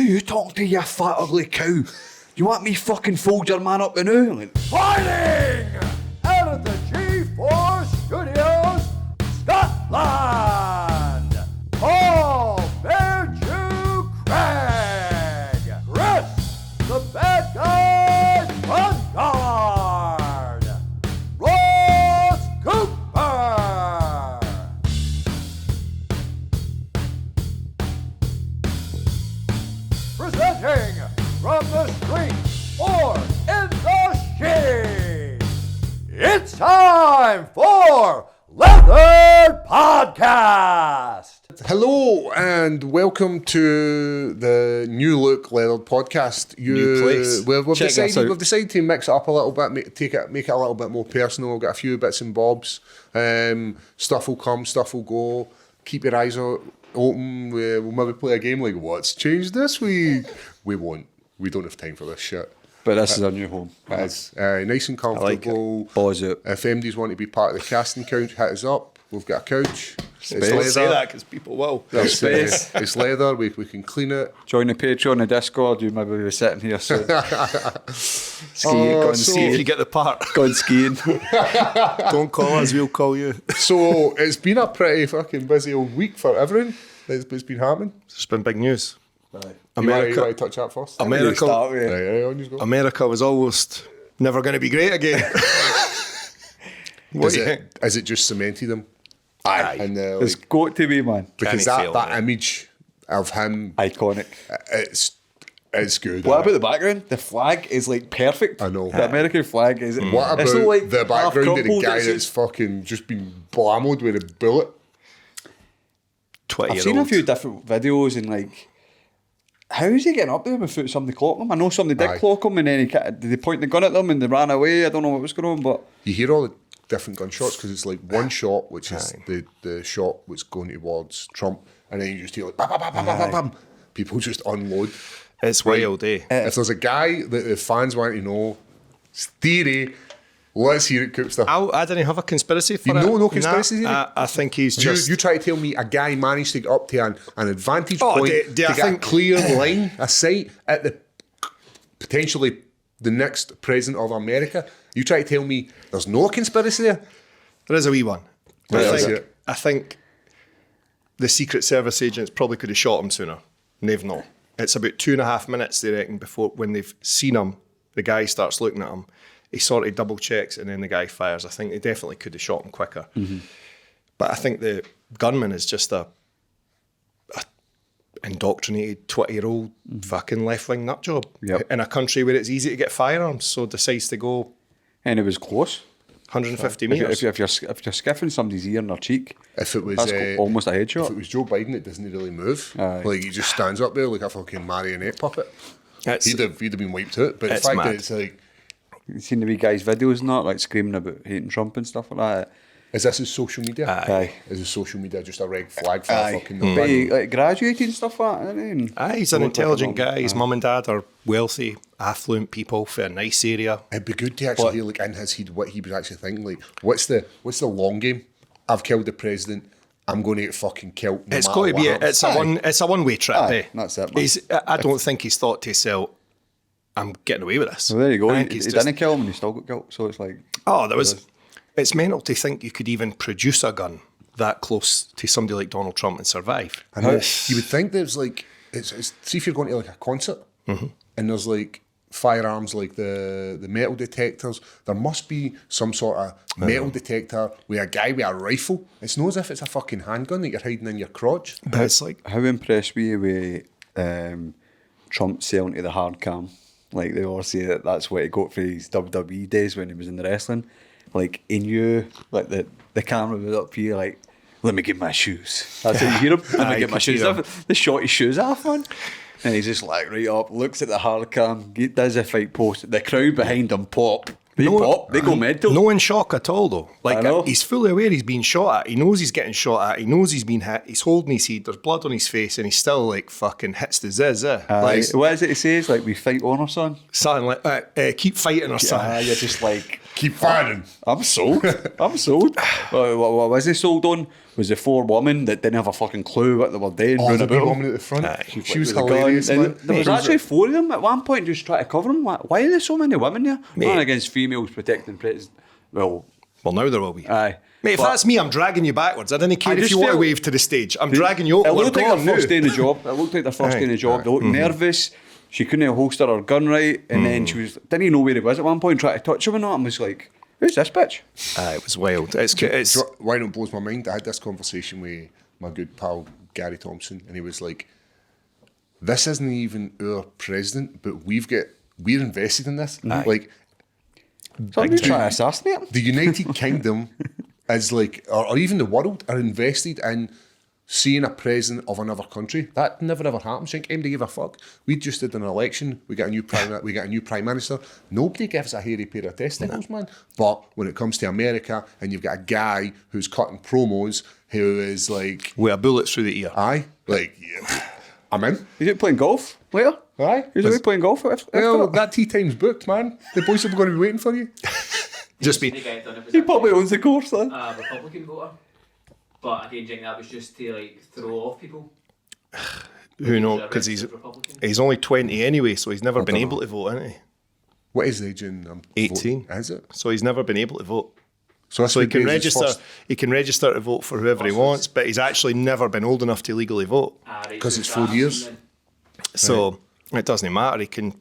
you talking to, you fat ugly cow? You want me fucking fold your man up the now? Like, Fighting out of the G4 Studios, Scotland, Paul 𝗟𝗘𝗥'𝗗, Chris, the bad guy, Bungard, Ross Cooper. Presenting from the street or in the shade, it's time for Leather Podcast. Hello and welcome to the new look Leathered Podcast. New place. We've Check this out. decided to mix it up a little bit, make it a little bit more personal. We've got a few bits and bobs. Stuff will come, stuff will go. Keep your eyes open. We'll maybe play a game like what's changed this week. We won't. We don't have time for this shit. But this is our new home. It is nice and comfortable. Balls out. If MDs want to be part of the casting couch, hit us up. We've got a couch. Space. Say that because people will. It's, Space. it's leather. We can clean it. Join the Petrol and the Discord. You maybe be sitting here soon. Going See if you get the part. skiing. Don't call us, we'll call you. So it's been a pretty fucking busy old week for everyone. It's been happening. It's been big news. You want America, to touch that first? America, Right, on you go. America was almost never going to be great again. What do you think? Is it just cemented them? Aye. And It's got to be, man. because Can't that fail, that mate. image of him, Iconic. it's good. What about the background? The flag is like perfect. I know. The American flag is. What it's about not like the half background of the crumpled, guy it's that's fucking just been blammoed with a bullet? 20 I've year seen a old. few different videos and like, how is he getting up there without somebody clocking him? I know somebody did Aye. clock him and then did they point the gun at them and they ran away? I don't know what was going on, but You hear all the different gunshots because it's like one shot, which is the shot which going towards Trump, and then you just hear like bam, bam, bam, bam, bam, bam. People just unload. It's wild, eh? If there's a guy that the fans want to know, it's theory. Let's hear it, Coopster. I didn't have a conspiracy for You it. know no conspiracy theory? I think he's just... You try to tell me a guy managed to get up to an advantage Oh, point do to I get a think- clear line of sight at the potentially the next president of America. You try to tell me there's no conspiracy there? There is a wee one. Right, let's I hear think, it. I think the Secret Service agents probably could have shot him sooner. And they've not. It's about 2.5 minutes, they reckon, before when they've seen him, the guy starts looking at him. He sort of double checks and then the guy fires. I think they definitely could have shot him quicker. Mm-hmm. But I think the gunman is just a indoctrinated 20-year-old fucking left-wing nut job Yep. in a country where it's easy to get firearms, so decides to go and it was close. 150 If you're, metres. if you're skiffing somebody's ear in their cheek, If it was that's almost a if it headshot. was Joe Biden, it doesn't really move. Aye. Like he just stands up there like a fucking marionette puppet. It's- He'd have been wiped out. But the It's fact mad. that it's like, You seen the wee guy's videos and that, like screaming about hating Trump and stuff like that. is this his social media? Aye. Is his social media just a red flag for Aye. fucking But he like graduated and stuff like that. Isn't he? Aye, he's an Looked like intelligent a- guy. His mum and dad are wealthy, affluent people for a nice area. It'd be good to actually hear like in his head what he was actually thinking. Like, what's the long game? I've killed the president. I'm going to get fucking killed. No It's matter got to what be. happens. It's a one way trip. Aye, eh? that's it, man. I don't think he's thought to himself, "I'm getting away with this." So there you go. I He, think he's he just- didn't kill him and he still got killed. So it's like, Oh, there was. It's mental to think you could even produce a gun that close to somebody like Donald Trump and survive. I know. You would think there's like, it's see if you're going to like a concert Mm-hmm. and there's like firearms like the metal detectors. There must be some sort of metal detector with a guy with a rifle. It's not as if it's a fucking handgun that you're hiding in your crotch. But it's like, how impressed were you with Trump selling to the hard cam? Like they always say that's what he got for his WWE days when he was in the wrestling. Like he knew, like the camera was up here, like, let me get my shoes. That's how you hear him. Let me Aye, get my could shoes hear off. They shot his shoes off, man. And he's just like right up, looks at the hard cam, does a fight post. The crowd behind him pop. They pop. They go mental. no in shock at all, though. I Like know. he's fully aware he's being shot at. He knows he's getting shot at. He knows he's been hit. He's holding his head. There's blood on his face, and he still like fucking hits the ziz. What is it he says? Like, we fight on, or son? Something like keep fighting or something. You're just like, Keep firing. I'm sold. I'm sold. What was he sold on? Was the 4 women that didn't have a fucking clue what they were doing. Oh, round the big about woman at the front. She was with a gun. hilarious, And man. there was actually 4 of them at one point just trying to cover them. Why are there so many women there? Man against females protecting president. Well, Well, now there will be. aye. Mate, if But that's me, I'm dragging you backwards. I didn't care I if just you want to felt- wave to the stage. I'm dragging you up. It We're looked like going their first now. day in the job. It looked like their first day in the job. They looked nervous. She couldn't holster her gun right. And then she was didn't even know where he was at one point, trying to touch him and all. And was like, who's this bitch? It was wild. It's Why don't it blows my mind? I had this conversation with my good pal Gary Thompson, and he was like, "This isn't even our president, but we're invested in this. Like Somebody trying to assassinate him. the United Kingdom is like, or even the world are invested in seeing a president of another country. That never ever happens. Think anybody give a fuck? We just did an election. We got a new prime minister. Nobody gives a hairy pair of testicles, man. But when it comes to America, and you've got a guy who's cutting promos, who is like, with a bullet through the ear. aye, like, yeah, I'm in. He's out playing golf later. Aye. He's out playing golf after Well, that. that tea time's booked, man. The boys are going to be waiting for you. Just be. He probably owns the course then. A Republican voter. But again, Jing, that was just to like throw off people. Who knows? Because he's only 20 anyway, so he's never been able to vote, hasn't he? What is the age in 18. Is it? So he's never been able to vote. So So he can his register. first- He can register to vote for whoever he wants, but he's actually never been old enough to legally vote. 'Cause it's 4 years. So it doesn't matter. He can.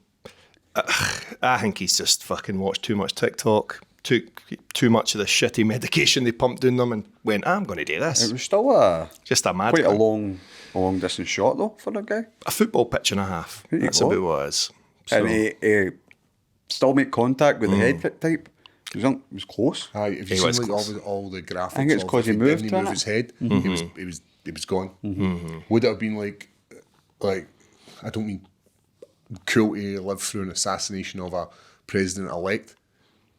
I think he's just fucking watched too much TikTok, took too much of the shitty medication they pumped in them, and went, "I'm going to do It this." was still a Just a mad quite a cunt. long distance shot though for that guy. A football pitch and a half. There you That's go. about what it is. So, And he still make contact with the head type. It was close. Aye, if He you was seen like close. all the graphics, think it's of 'cause if he moved didn't to move it. his head, he was gone. Would it have been like I don't mean cool to live through an assassination of a president elect,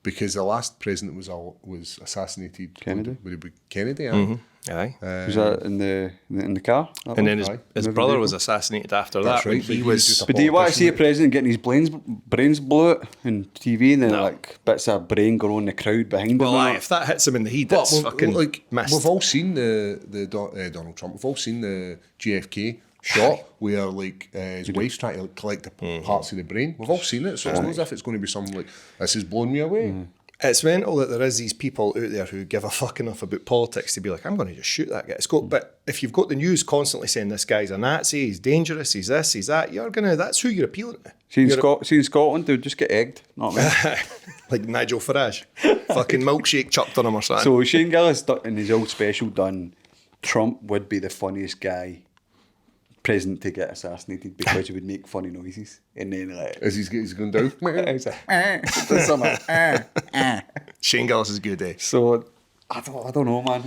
because the last president was assassinated. Kennedy? Would it be Kennedy? Aye. aye. Was that in the car? That And one? then his Aye. brother vehicle? was assassinated after That's that. When right, but he he was was. just a But do you want to see a politician. president getting his brains blew out on TV and then No. like bits of brain going on in the crowd behind Well, him? aye, and if that hits him in the head, But it's fucking missed. we've all seen the Donald Trump. We've all seen the JFK shot where like his wife's trying to collect the parts of the brain. We've all seen it, so it's not as if it's going to be something like this is blowing me away. It's mental that there is these people out there who give a fuck enough about politics to be like, I'm going to just shoot that guy. But if you've got the news constantly saying this guy's a Nazi, he's dangerous, he's this, he's that, that's who you're appealing to. See in, You're- see in Scotland, they would just get egged. Not me. like Nigel Farage, fucking milkshake chucked on him or something. So Shane Gillis in his old special done, Trump would be the funniest guy president to get assassinated because he would make funny noises. And then like As he's going down. he's like, does something, Shane Gillis is good, eh? So I don't know, man.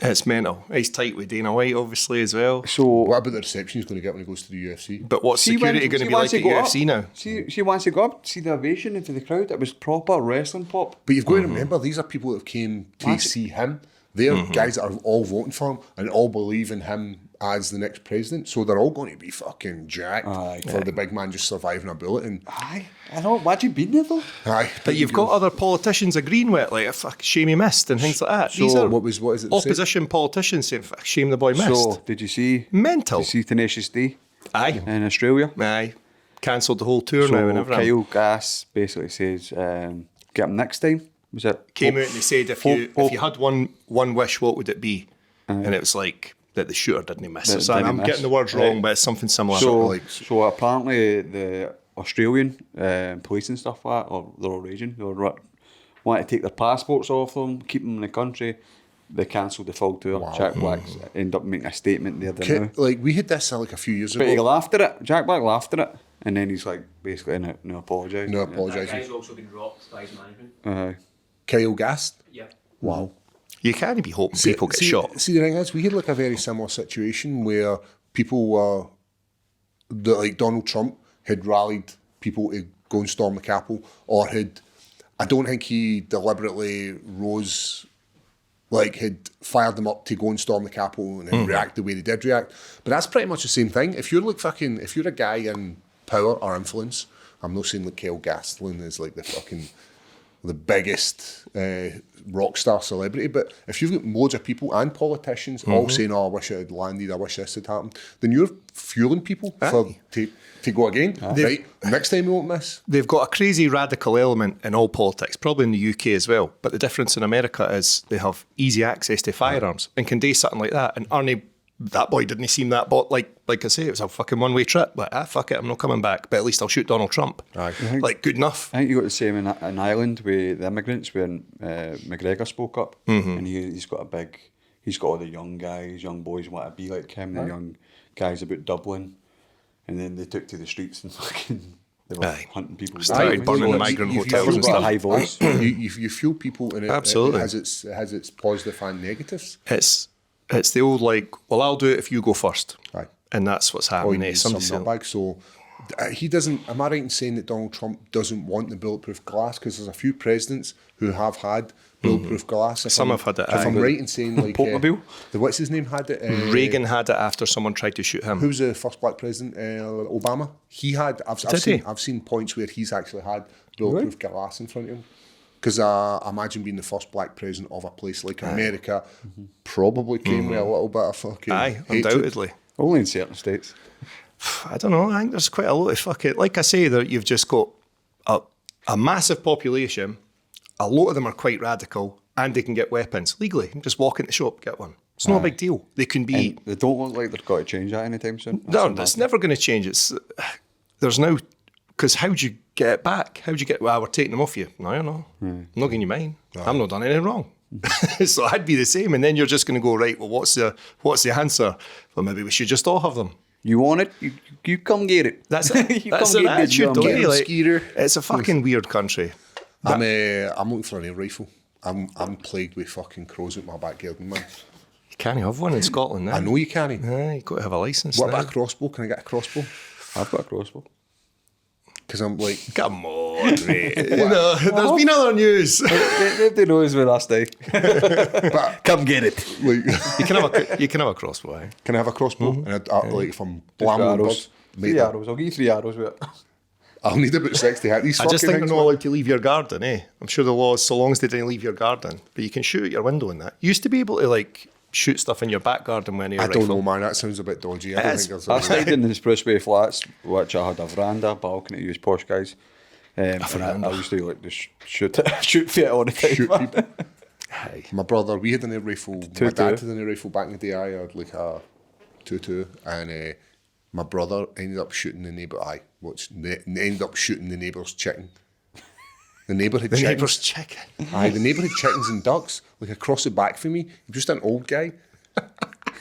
It's mental. He's tight with Dana White, obviously, as well. So What about the reception he's going to get when he goes to the UFC? But what's security going to be like at UFC now? She wants to go up, see the ovation into the crowd. It was proper wrestling pop. But you've got to remember, these are people that have came to see him. They're guys that are all voting for him and all believe in him as the next president. So they're all going to be fucking jacked for the big man just surviving a bullet. And Aye, I know. Why'd you been there though? aye, But you've got other politicians agreeing with it, like fuck, shame he missed and things like that. These So are what is it? opposition politicians saying, fuck, shame the boy missed. So did you see? Mental. Did you see Tenacious D Aye. in Australia? Aye. Cancelled the whole tour now and So everything. 𝗟𝗘𝗏 basically says, "Get him next time." Was it? Came out and they said if you had one wish, what would it be? And it was like that the shooter didn't miss it. So didn't I'm miss. getting the words wrong, but it's something similar. So apparently the Australian police and stuff like that, or they're all raging. They were wanting to take their passports off them, keep them in the country. They cancelled the full tour. Jack Black's ended up making a statement the other now. Like we had this like a few years But he ago. laughed at it. Jack Black laughed at it. And then he's like, basically, no apologise. No That apologising. guy's also been dropped by his management. Kyle Gast. Yep. Wow. You can't be hoping people get shot. See, the thing is, we had like a very similar situation where people were, like Donald Trump had rallied people to go and storm the Capitol, or I don't think he deliberately had fired them up to go and storm the Capitol and then react the way they did react. But that's pretty much the same thing. If you're if you're a guy in power or influence, I'm not saying like Kyle Gastelum is like the fucking the biggest rock star celebrity. But if you've got loads of people and politicians all saying, "Oh, I wish it had landed. I wish this had happened," then you're fueling people to go again. Right, next time we won't miss. They've got a crazy radical element in all politics, probably in the UK as well. But the difference in America is they have easy access to firearms and can do something like that. And Arnie, that boy didn't seem that bought like I say, it was a fucking one-way trip. Like, fuck it, I'm not coming back. But at least I'll shoot Donald Trump. Like, good enough. I think you got the same in Ireland with the immigrants when McGregor spoke up, and he's got all the young guys, young boys want to be like him, the young guys about Dublin, and then they took to the streets and fucking they were hunting people. Started burning migrant hotels and stuff. High voice. You fuel people, and Absolutely. it has its positive and negatives. It's the old like, well, I'll do it if you go first. Aye. And that's what's Or happening. he needs some nutbag. So he doesn't. Am I right in saying that Donald Trump doesn't want the bulletproof glass? Because there's a few presidents who have had bulletproof glass. Some have had it. If I'm right in saying, like, Pokemobile? what's his name had it? Reagan had it after someone tried to shoot him. Who's the first black president? Obama. He had. I've seen points where he's actually had bulletproof glass in front of him. Because I imagine being the first black president of a place like America probably came with a little bit of fucking hatred. Undoubtedly. Only in certain states. I don't know. I think there's quite a lot of fuck it. Like I say, that you've just got a massive population. A lot of them are quite radical, and they can get weapons legally. You can just walk in the shop, get one. It's not a big deal. They can be. And they don't look like they've got to change that anytime soon. No, it's never going to change. There's now. Because how'd you get it back? How'd you get? Well, we're taking them off you. No, you're not. I'm not giving you mine. I've not done anything wrong. So I'd be the same, and then you're just going to go, right, well, what's the answer? Well, maybe we should just all have them. You want it? You come get it. That's it. You That's come an get it, attitude, don't John. you? Like, Skeeter. it's a fucking weird country. I'm looking for an air rifle. I'm plagued with fucking crows at my back garden, man. You can't have one in Scotland now. I know you can't. You've got to have a licence What now. about a crossbow? Can I get a crossbow? I've got a crossbow. Because I'm like, Come on, mate. No, there's been other news. Nobody knows where I stay. but Come get it. like, You can have a crossbow. Eh? can I have a crossbow? And like, if I'm Three blamming arrows. birds, mate, 3 arrows. I'll give you 3 arrows with it. I'll need about 6 to hit these I fucking just think they're things. not allowed to leave your garden, eh? I'm sure the law is so long as they didn't leave your garden. But you can shoot at your window and that. You used to be able to, like, shoot stuff in your back garden when you're I don't know, man. That sounds a bit dodgy. I don't It think is. there's I stayed in the Spruce Bay Flats, which I had a veranda, balcony to use posh guys. And I used to like just shoot for it all the time. shoot people. My brother, we had an air rifle. My 2-2. dad had an air rifle back in the day. I had like a 2-2, and my brother ended up shooting the neighbour. Ended up shooting the neighbour's chicken. The neighbour had The chickens. neighbour's chicken. Aye, the neighbour had chickens and ducks, like across the back from me. He was just an old guy,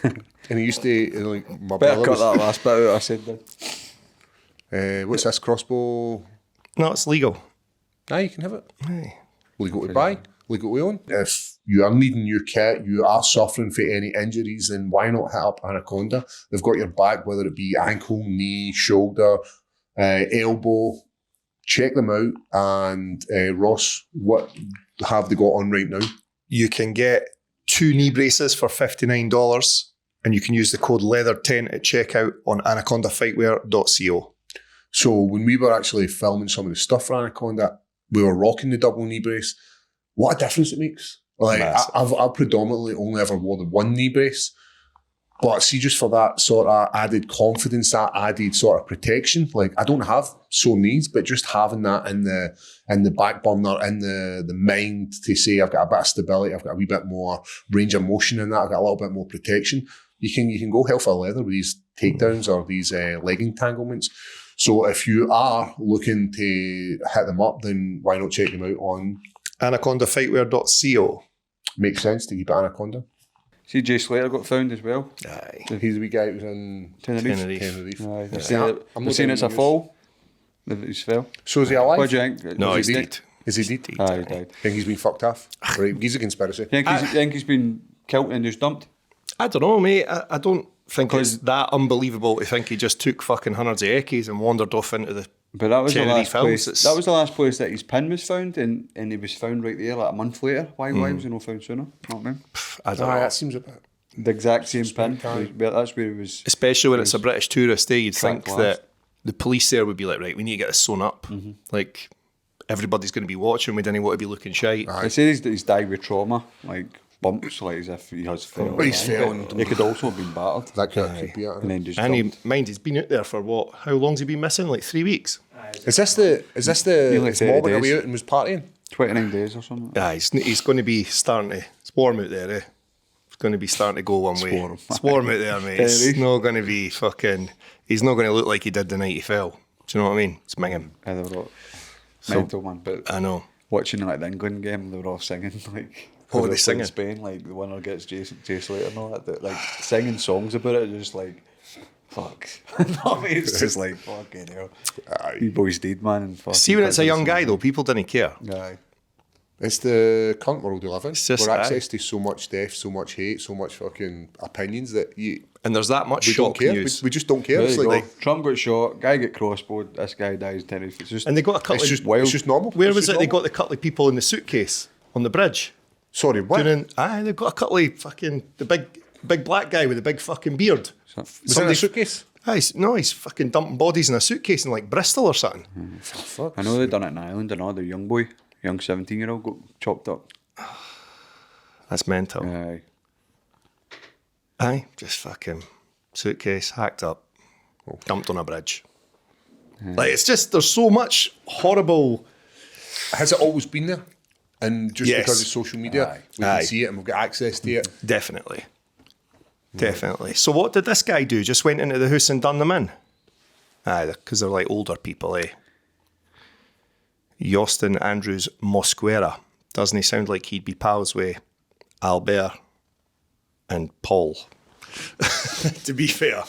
and he used to like my Better brother. cut Was, that last bit out I said then. what's this crossbow? No, it's legal. Aye, you can have it. Aye. Legal to buy, legal to own. If you are needing your kit, you are suffering for any injuries, then why not hit up Anaconda? They've got your back, whether it be ankle, knee, shoulder, elbow. Check them out. And Ross, what have they got on right now? You can get 2 knee braces for $59, and you can use the code LEATHER10 at checkout on anacondafightwear.co. So when we were actually filming some of the stuff for Anaconda, we were rocking the double knee brace. What a difference it makes. Like I've predominantly only ever wore the 1 knee brace, but see, just for that sort of added confidence, that added sort of protection, like I don't have sore knees, but just having that in the back burner, in the mind to say I've got a bit of stability, I've got a wee bit more range of motion in that, I've got a little bit more protection. You can go hell for leather with these takedowns or these leg entanglements. So if you are looking to hit them up, then why not check them out on anacondafightwear.co. Makes sense to keep it Anaconda. See, Jay Slater got found as well. Aye. He's the wee guy who was in Tenerife. Tenerife. Aye, they're Yeah. saying, I'm they're saying not it's a doing fall. That he's fell. So is he alive? What do you think? No, Is he's he dead. Is he dead? Aye, he died. Think he's been fucked off? Right, he's a conspiracy. Think he's been killed and just dumped? I don't know, mate. I don't think it's that unbelievable to think he just took fucking hundreds of eckies and wandered off into the But that was the Tenerife last Hills. place. That was the last place that his pin was found, and he was found right there like a month later. Why was he not found sooner? Not know. I don't know. That seems a bit. The exact same pin. That's where he was. Especially when it's a British tourist, you'd think Track that the police there would be like, right, we need to get this sewn up. Like, everybody's going to be watching. We didn't want to be looking shite. They say he's died with trauma, like bumps, like as if he has fell. But he's fell and- He could also have been battered. That could be it. And then just And jumped. he's been out there for what? How long's he been missing? Like 3 weeks. Is this the Nearly his mom 30 went away days. out and was partying? 29 days or something. He's going to be starting to. It's warm out there, eh? It's going to be starting to go one way. warm. It's warm out there, mate. It's Very. not going to be fucking. He's not going to look like he did the night he fell. Do you know what I mean? It's minging. Yeah, they were all mental, man. But I know. watching like the England game, they were all singing like. What were they they singing? Spain, like the winner gets Jay Slater and all that. Like singing songs about it, just like fuck. No, I mean, it's just like fucking hell. You boys did, man. And fucking See, when it's a young guy though, people didn't care. Aye. It's the current world we live in. It's just We're that. access to so much death, so much hate, so much fucking opinions that And there's that much we don't shock care. news. We just don't care. There It's you like, go. Trump got shot. Guy get crossbowed. This guy dies. It's just And they got a couple it's of. just, wild. it's just normal. Where It's was just it? They normal. got the couple of people in the suitcase on the bridge. Sorry, what? They've got a couple of fucking the big black guy with the big fucking beard. Was it in a suitcase? He's fucking dumping bodies in a suitcase in like Bristol or something. I know they done it in Ireland and all. The young 17-year-old got chopped up. That's mental. Aye. Just fucking suitcase hacked up, dumped on a bridge. Like it's just there's so much horrible. Has it always been there? And just Yes. because of social media, we Aye. can see it and we've got access to it. Definitely. So what did this guy do? Just went into the house and done them in? Aye, because they're like older people, eh? Yostin Andrews Mosquera. Doesn't he sound like he'd be pals with Albert and Paul? To be fair.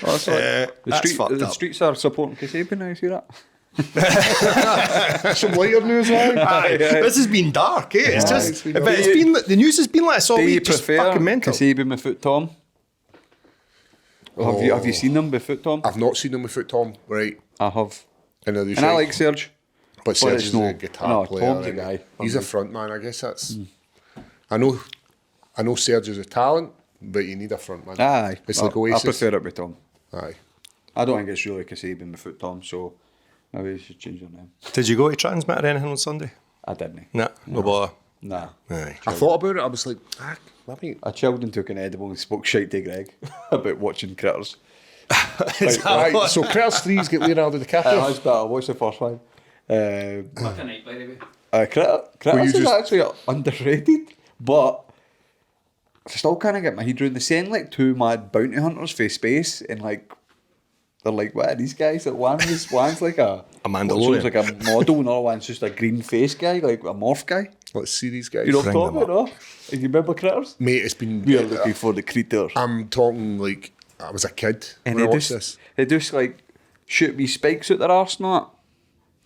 Oh, sorry. That's fucked The up. streets are supporting Kasabian now, you see that? Some lighter news, man. Aye, this has been dark, eh? It's just, it's been but dark. it's been the news has been like this all Do you week, just prefer fucking mental. Kasabian with Foot Tom? Have you seen them with Foot Tom? I've not seen them with Foot Tom, right? I have. I know they And I like Serge. but Serge it's is no- a guitar no, player. Tom's a and guy. He's a front man, I guess that's. I know Serge is a talent, but you need a front man. Aye. It's like I Oasis. prefer it with Tom. Aye. I don't think it's really Kasabian with Foot Tom, so maybe you should change your name. Did you go to Transmit or anything on Sunday? I didn't. Nah, no bother. Nah. Aye. I thought about it. I was like, maybe. I chilled and took an edible and spoke shite to Greg about watching Critters. Right, so Critters 3's get Leonardo DiCaprio. That's better. Watch the first one. Fucking night, by the way. Critters is just- actually underrated, but I still can't get my head around. They send like two mad bounty hunters for space, and like they're like, what are these guys? Like one's like a Mandalorian. one's like a model, another one's just a green face guy, like a morph guy. Let's see these guys. You know what I'm Bring talking them about, no? You remember Critters? Mate, it's been. We are looking for the critters. I'm talking like I was a kid And when I they watched just, this. they just like shoot me spikes out their arse and all that.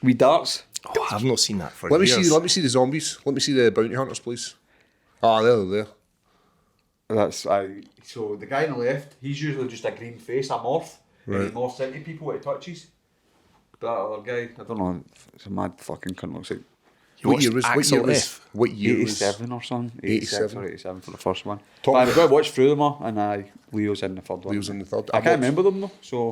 Wee darts. Oh, I've not seen that for Let me years. see. Let me see the zombies. Let me see the bounty hunters, please. Ah, they're there. So the guy on the left, he's usually just a green face, a morph. And he morphs into people when he touches. That other guy, I don't know, it's a mad fucking cunt, looks like What year was? What year Axel was? F. What year was? 87 or something. 87 87. or 87 for the first one. Top But I've of- got to watch through them all, and Leo's in the third one. Leo's in the third. I I can't watched- remember them though, so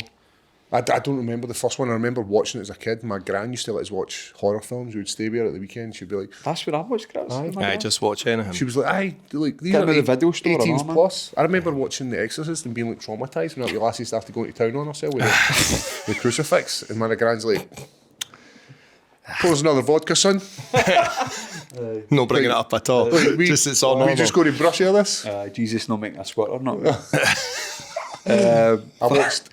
I don't remember the first one. I remember watching it as a kid. My gran used to let us watch horror films. We would stay there at the weekend. She'd be like, that's where I watched Critters. Aye, just watch anything. she was like, aye, like these Get are me the video store and 18s all, man. plus. I remember watching The Exorcist and being like traumatised when the lassie started going to town on herself with the crucifix. And my gran's like, pour us another vodka, son. No bringing it up at all. Just it's all we normal. just go to brush out of this. Jesus not making a squirt or not. I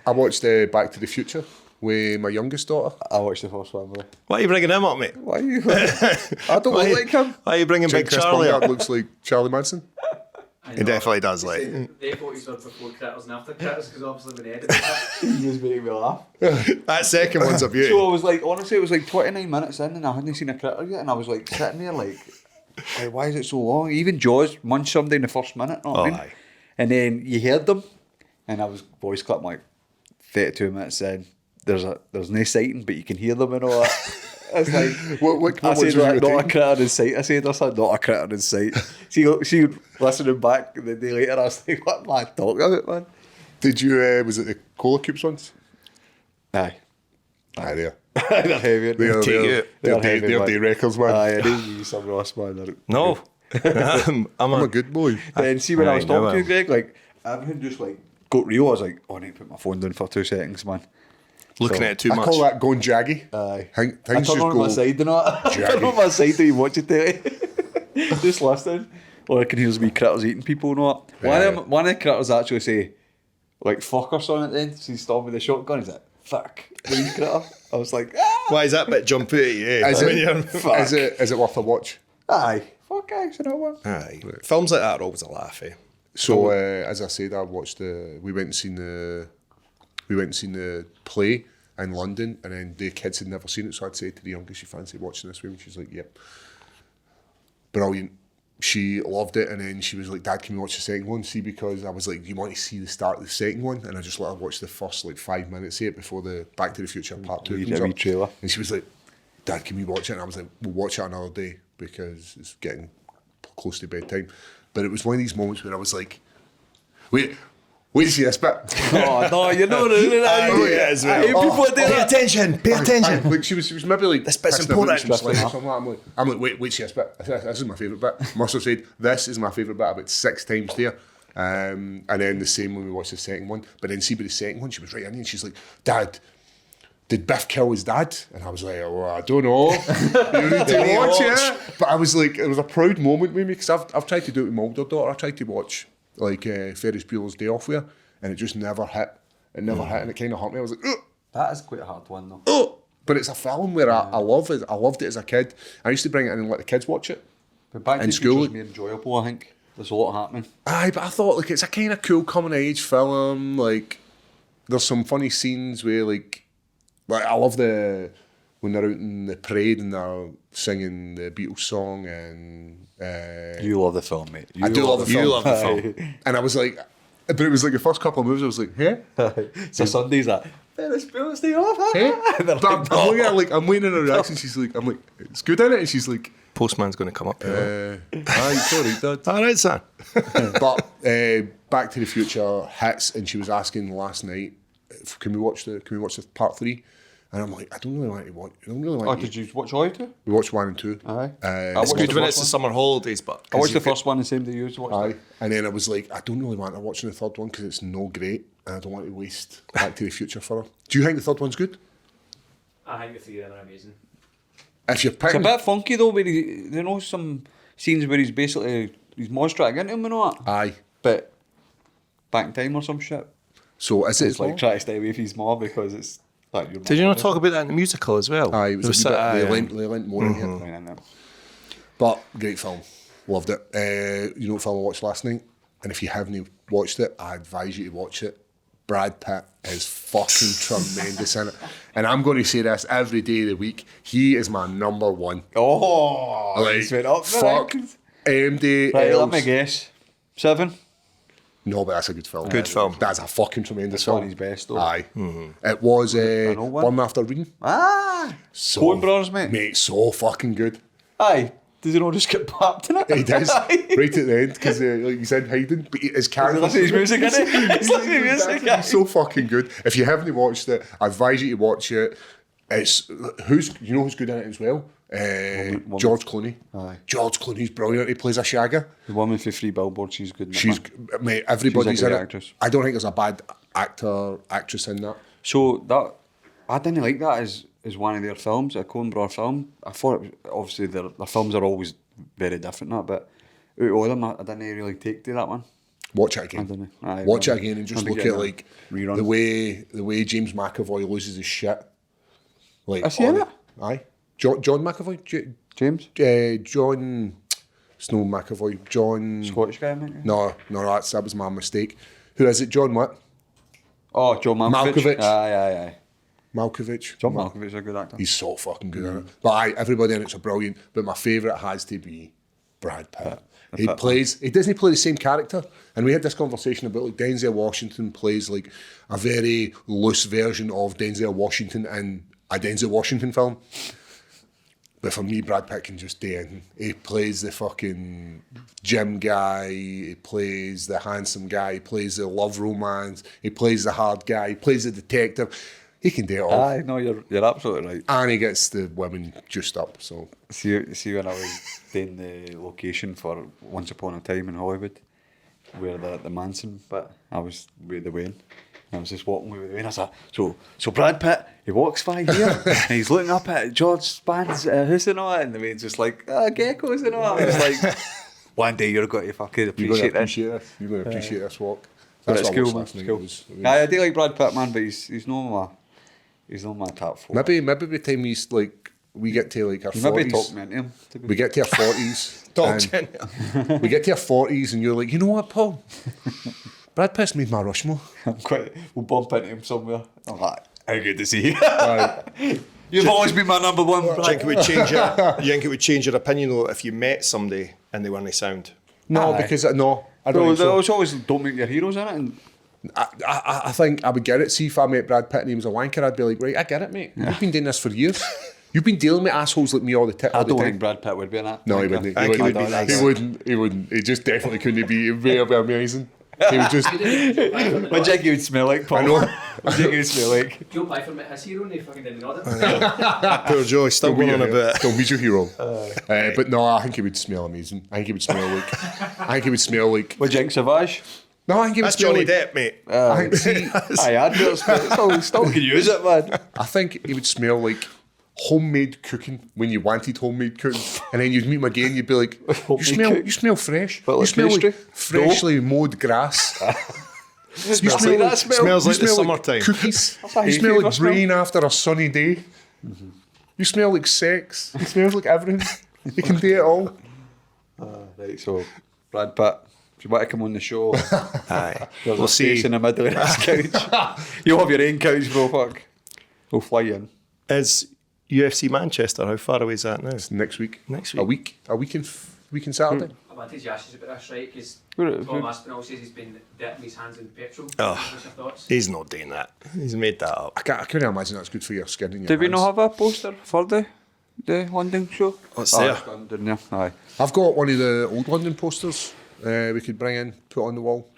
watched Back to the Future with my youngest daughter. I watched the first one, bro. Why are you bringing him up, mate? Why are you? I don't Why, look like him. why are you bringing Big Charlie Bungard up? looks like Charlie Manson. He definitely does, like. They thought he stood before Critters and after Critters because obviously when they edited it. He just making me laugh. That second one's a beauty. So I was like, honestly, it was like 29 minutes in and I hadn't seen a critter yet, and I was like sitting there like why is it so long? Even Jaws munched somebody in the first minute, know what I mean? aye. And then you heard them, and I was voice clipping like 32 minutes in. There's no sighting, but you can hear them and all that. It's like, What I was said, your like, not a routine? critter in sight. I said, I said, not a critter in sight. She listening back the day later, I was like, what am I talking about, man? Did you, was it the Cola Cubes ones? Aye. Aye, there. They're heavy. They're day records, man. Aye, it is some Ross, man. No. I'm a good boy. Then see when I was I know talking to you, him. Greg, like everything just like got real. I was like, oh, I need to put my phone down for 2 seconds, man. Looking at it too I much. call that going jaggy. Aye. Things I just turn on go. my side, you know. I turn on my side, do you watch it telly? Just listening. Or I can hear wee critters eating people and all that. One of the critters actually say, like, fuck or something at the end. So he's stopped with the shotgun. He's like, fuck. The wee critter. I was like, ah. Why is that bit jump out at you? Is When you're- it worth a watch? Aye. Fuck, you know what? Aye. Films like that are always a laugh, eh? So as I said, I watched we went and seen the play in London, and then the kids had never seen it, so I'd say to the youngest, "You fancy watching this with me?" She's like, "Yep." Brilliant. She loved it, and then she was like, "Dad, can we watch the second one?" See, because I was like, "Do you want to see the start of the second one?" And I just let her watch the first like 5 minutes of it before the Back to the Future Part 2 comes wee up. trailer. And she was like, "Dad, can we watch it?" And I was like, "We'll watch it another day because it's getting close to bedtime." But it was one of these moments where I was like, wait to see this bit. Oh, no, you're not doing that. Oh, yeah, as well. People do Pay that. attention, pay attention. Like she was maybe like This bit's pissing about important. some slice or something like that. I'm like, wait to see this bit. This is my favourite bit. Must have said this is my favourite bit about 6 times there. And then the same when we watched the second one. But then see by the second one, she was right in and she's like, "Dad, did Biff kill his dad?" And I was like, "Oh, I don't know. You need to watch it." But I was like, it was a proud moment with me because I've tried to do it with my older daughter. I tried to watch like Ferris Bueller's Day Off with her, and it just never hit. It never hit, and it kind of hurt me. I was like, "Ugh." That is quite a hard one, though. Oh, but it's a film where I love it. I loved it as a kid. I used to bring it in and let the kids watch it. But back In to school- school, more enjoyable, I think. There's a lot happening. Aye, but I thought like it's a kind of cool coming of age film. Like there's some funny scenes where like I love when they're out in the parade and they're singing the Beatles song and You love the film, mate. I do love the film. You love the film. And I was like, but it was like the first couple of movies I was like, hey. So Sunday's that. Ferris Bueller's Day Off, huh? Hey? They're But I'm like, looking at her, like, I'm waiting on her reaction. She's like, I'm like, "It's good in it," and she's like, Postman's going to come up here. "Aye, sorry, Dad." All right, son. But Back to the Future hits, and she was asking last night, "Can we watch the part 3?" And I'm like, "I don't really want to watch. I don't really want Oh, to." did you watch all of it? We watched 1 and 2. Aye. It's watched good the when first it's the one. summer holidays, but I watched the first one the same day you watched Aye, it. and then I was like, I don't really want to watch the third one because it's no great, and I don't want to waste Back to the Future for her. Do you think the third one's good? I think the 3 of them are amazing. If you're It's a picking, bit funky though, where you know some scenes where he's basically his mom's trying to get into him and all that. aye. But back in time or some shit. So is It's it like trying to stay away from his mom because it's like your did you not talk about that in the musical as well? Aye, it was a wee bit, they lent more in here. mom? But great film, loved it. You know what film I watched last night? And if you haven't watched it, I advise you to watch it. Brad Pitt is fucking tremendous in it. And I'm going to say this every day of the week. He is my number one. Oh, Like, he's went up there. fuck MD. Right, let Els. me guess. 7? No, but that's a good film. Good film. That's a fucking tremendous That's film. one of his best, though. Aye. It was know one. One After Reading. Ah! So, Coen Brothers, mate. Mate, so fucking good. Aye. Does he not just get popped in it? He does. Right at the end, because like he's in hiding, but his character. Listen to his music, isn't he? He's listening to his music. He's so fucking good. If you haven't watched it, I advise you to watch it. It's who's good in it as well. Woman. George Clooney. Aye. George Clooney's brilliant. He plays a shagger. The woman for 3 billboards, she's good in it, She's man. mate. Everybody's She's a in great it. actress. I don't think there's a bad actress in that. So that I didn't like that as one of their films, a Coen Brothers film. I thought it was, obviously their films are always very different, that, but out of all of them, I didn't really take to that one. Watch it I again. dunno. Aye, Watch it maybe- again and just maybe look get at a like rerun. the way James McAvoy loses his shit. Like Is he in on it? Aye. John McAvoy. James? John Snow McAvoy. John. Scottish guy, mate? No, that was my mistake. Who is it? John what? Oh, John Malkovich. Malkovich. Aye. Malkovich. John Malkovich is a good actor. He's so fucking good in it. But aye, everybody in it's a brilliant. But my favourite has to be Brad Pitt. He doesn't play the same character. And we had this conversation about like Denzel Washington plays like a very loose version of Denzel Washington in a Denzel Washington film. But for me, Brad Pitt can just do anything. He plays the fucking gym guy, he plays the handsome guy, he plays the love romance, he plays the hard guy, he plays the detective. He can do it all. Aye, no, you're absolutely right. And he gets the women juiced up. So See when I was doing the location for Once Upon a Time in Hollywood, where the Manson bit, I was with the Wayne. I was just walking with the Wayne. I was like, so Brad Pitt, he walks by here and he's looking up at George Spann's house and all that, and the Wayne's just like, geckos and all that. I was like, one day you're going to fucking appreciate this. You're going to appreciate this walk. But That's it's what I cool, watched man. last It's night. cool. Aye, I do like Brad Pitt, man, but he's not my top four. Maybe by the time he's like, we get to like our You maybe 40s. talk me into him. To be We get to our 40s. Dog and we get to our 40s and you're like, you know what, Paul? Brad Pitt's made my Rushmore. we'll bump into him somewhere. I'm like, how good to see you. Right. You've always been my number one. Do you think it would change you think it would change your opinion though if you met somebody and they weren't sound? No, Aye. because I don't So think so. there's always don't meet your heroes in it. And I think I would get it. See, if I met Brad Pitt and he was a wanker, I'd be like, right, I get it, mate. You've been doing this for years. You've been dealing with assholes like me all the time. I don't think Brad Pitt would be in that. No, he wouldn't. I think he would be He nice. wouldn't. He just definitely couldn't be. It would be amazing. He would just. What do you think he would smell like, Paul? I know. What do you think he would smell like? Joe Pfeiffer met his hero and he fucking didn't know it. Poor Joe, he's still going on a bit. Don't be your hero. But no, I think he would smell amazing. I think he would smell like. I think he would smell like. What do you think, Savage? No, I think he would That's smell Johnny like. Depp, mate. I think, see, Aye, adverts, but still can use it, man. I think he would smell like homemade cooking when you wanted homemade cooking, and then you'd meet him again. You'd be like, you smell fresh. But You like smell pastry? like freshly mowed grass. You Smells like that smell. Smells you like the smell summertime. Cookies. a hay You smell fever like smell. rain after a sunny day. You smell like sex. You smell like everything. You can do it all. Right, so Brad Pitt, if you want to come on the show, Aye. there's We'll a space see. in the middle of this couch. You'll have your own couch, bro. Fuck. We'll fly you in. Is UFC Manchester, how far away is that now? Next week. Next A week. week in Saturday. I wanted to ask you about this, right? Because Who- Tom Aspinall says he's been dipping his hands in petrol. Oh. What's your thoughts? He's not doing that. He's made that up. I couldn't imagine that's good for your skin and your Did we hands. not have a poster for the London show? What's Oh, there? it's gone down there. Aye. I've got one of the old London posters we could bring in, put on the wall.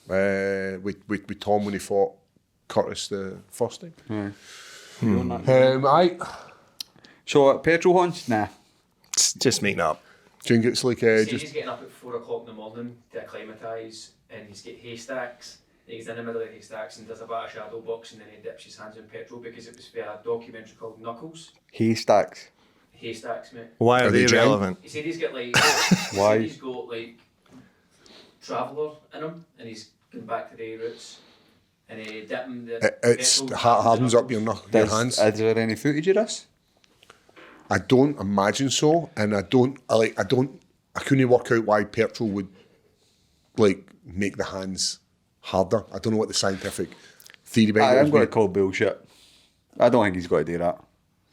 With Tom when he fought Curtis the first time. You own that? Aye. So Petrol hunts? Nah. Just making that up. Do you think it's like Say just he's getting up at 4 o'clock in the morning to acclimatise and he's got haystacks. He's in the middle of the haystacks and does a bit of shadow boxing and then he dips his hands in petrol because it was for a documentary called Knuckles. Haystacks. Haystacks, mate. Why Are are they they giant? relevant? He said he's got like Why? He's got like traveller in him and he's going back to the roots and he dipping the it's petrol hardens up your Does- hands? Is there any footage of this? I don't imagine so, and I couldn't work out why petrol would like make the hands harder. I don't know what the scientific theory behind it I'm is. going to mate. call bullshit. I don't think he's got to do that.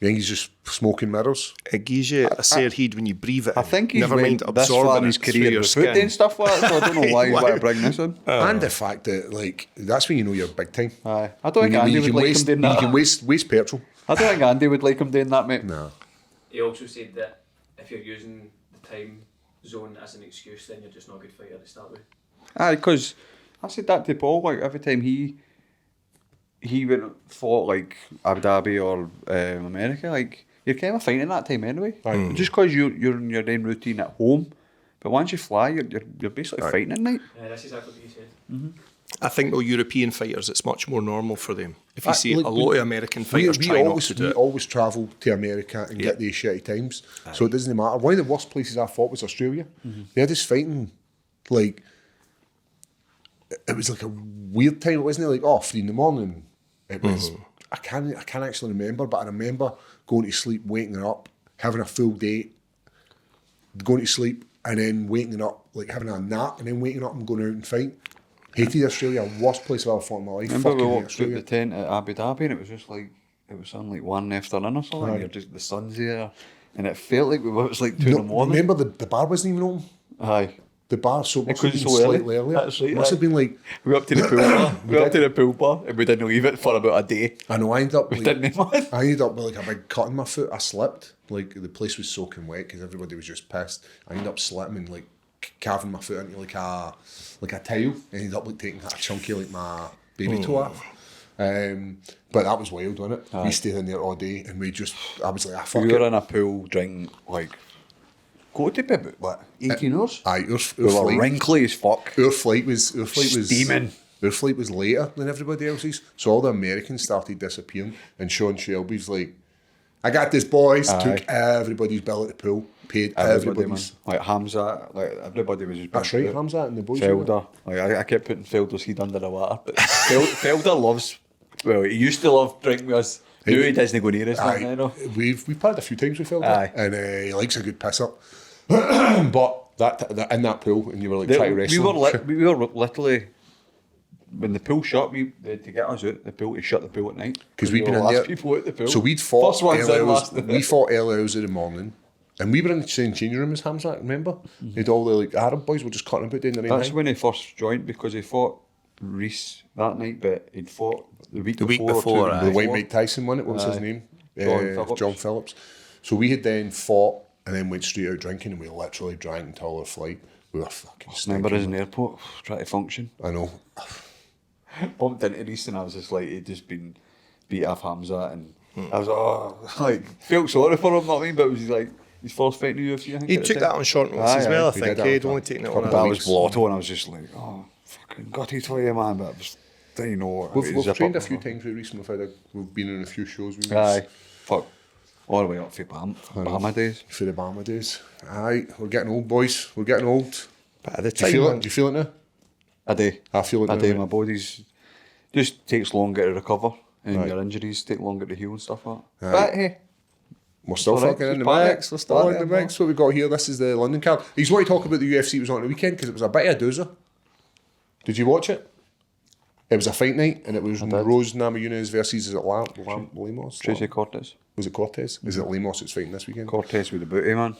You think he's just smoking mirrors? It gives you a sear head when you breathe it. I in. think he's never mind went this far absorbing in his it through career your with food skin. and stuff like that, so I don't know why he's Wow. want to bring this in. And the fact that like that's when you know you're big time. Aye. I don't When think you- when Andy you would can like waste, him doing when that. You can waste petrol. I don't think Andy would like him doing that, mate. No. He also said that if you're using the time zone as an excuse, then you're just not a good fighter to start with. Aye, because I said that to Paul, like every time he went and fought like Abu Dhabi or America, like you're kind of fighting that time anyway. Just because you're in your own routine at home, but once you fly, you're basically fighting at night. Yeah, that's exactly what he said. I think though European fighters, it's much more normal for them. If you see Like, a lot of American fighters try not to do we it. always travel to America and get these shitty times, so it doesn't matter. One of the worst places I fought was Australia. They had us fighting like it was like a weird time. It wasn't like 3 in the morning. It was I can't actually remember, but I remember going to sleep, waking up, having a full day, going to sleep, and then waking up, like having a nap, and then waking up and going out and fight. Hated Australia, worst place I've ever fought in my life. Remember we Fucking hate walked through the Australia. tent at Abu Dhabi and it was just like, it was on like 1 afternoon or something. Aye. You're just, the sun's there and it felt like it was like 2 in the morning. Remember the bar wasn't even open. Aye. The bar so must have Because been it's so early. slightly earlier. That's right, Must aye. have been like We went up to the pool bar. We went up to the pool bar and we didn't leave it for about a day. I know. I ended up. We Like, didn't, man. I ended up with like a big cut in my foot. I slipped. Like the place was soaking wet because everybody was just pissed. I ended up slipping and like carving my foot into like a tile. I ended up like taking a chunky like my baby toe off. But that was wild, wasn't it? We stayed in there all day, and I was like, fuck We it. were in a pool drinking, like, got to be about, what, 18 hours? Aye, We were wrinkly as fuck. Our flight was Steaming. Our flight was later than everybody else's, so all the Americans started disappearing, and Sean Shelby's like, "I got this, boys." Took everybody's bill at the pool, paid everybody's. Man. Like Hamza, like everybody was just... That's right, Hamza and the boys. Felder. Like, I kept putting Felder's head under the water, but Felder loves... Well, he used to love drinking with us. Now he doesn't go near us. We've played a few times with Felder, Aye. and he likes a good piss up. But that in that pool, and you were like trying to wrestle. We were literally... When the pool shut, they had to get us out the pool, to shut the pool at night. Because we'd we been were in the there. last people out the pool. So we'd fought First ones in, last we fought early hours of the morning, and we were in the same changing room as Hamza, remember? They'd all the like Arab boys were just cutting about doing the That's when he first joined, because he fought Reese that night, but he'd fought the week before. aye. The white Mike Tyson one, what was his name? John Phillips. So we had then fought and then went straight out drinking, and we literally drank until our flight. We were fucking Remember stinking. us in the airport, trying to function. I know. Bumped into Reese and I was just like, he'd just been beat off Hamza, and I was like, felt sorry for him, not me, but it was like his first fight in the UFC, I think. He at the took time. that on short notice Aye, as well, aye. I think. did He'd that only for taken it a on couple But a I weeks. was blotto, and I was just like, oh, fucking gutted for you, man, but I just didn't know. We've trained a few times with Reese, and we've been in a few shows with Aye, fuck. All the way up for Bama days. for the Bama days. Aye, we're getting old, boys. We're getting old. But at the Do you time, feel it? man, Do you feel it now? I do. I feel it I now, do. mate. My body's just takes longer to recover, and Right. your injuries take longer to heal and stuff like that. Aye. But hey, We're still Alright, fucking in the just part mix. it. We're still Part in the it, mix. What we got here, this is the London card. He's want to talk about the UFC was on the weekend because it was a bit of a doozer. Did you watch it? It was a fight night, and it was Rose Namajunas versus, is it Lemos? Tracy Cortez. Was it Cortez? Is it Lemos that's fighting this weekend? Cortez with the booty, man.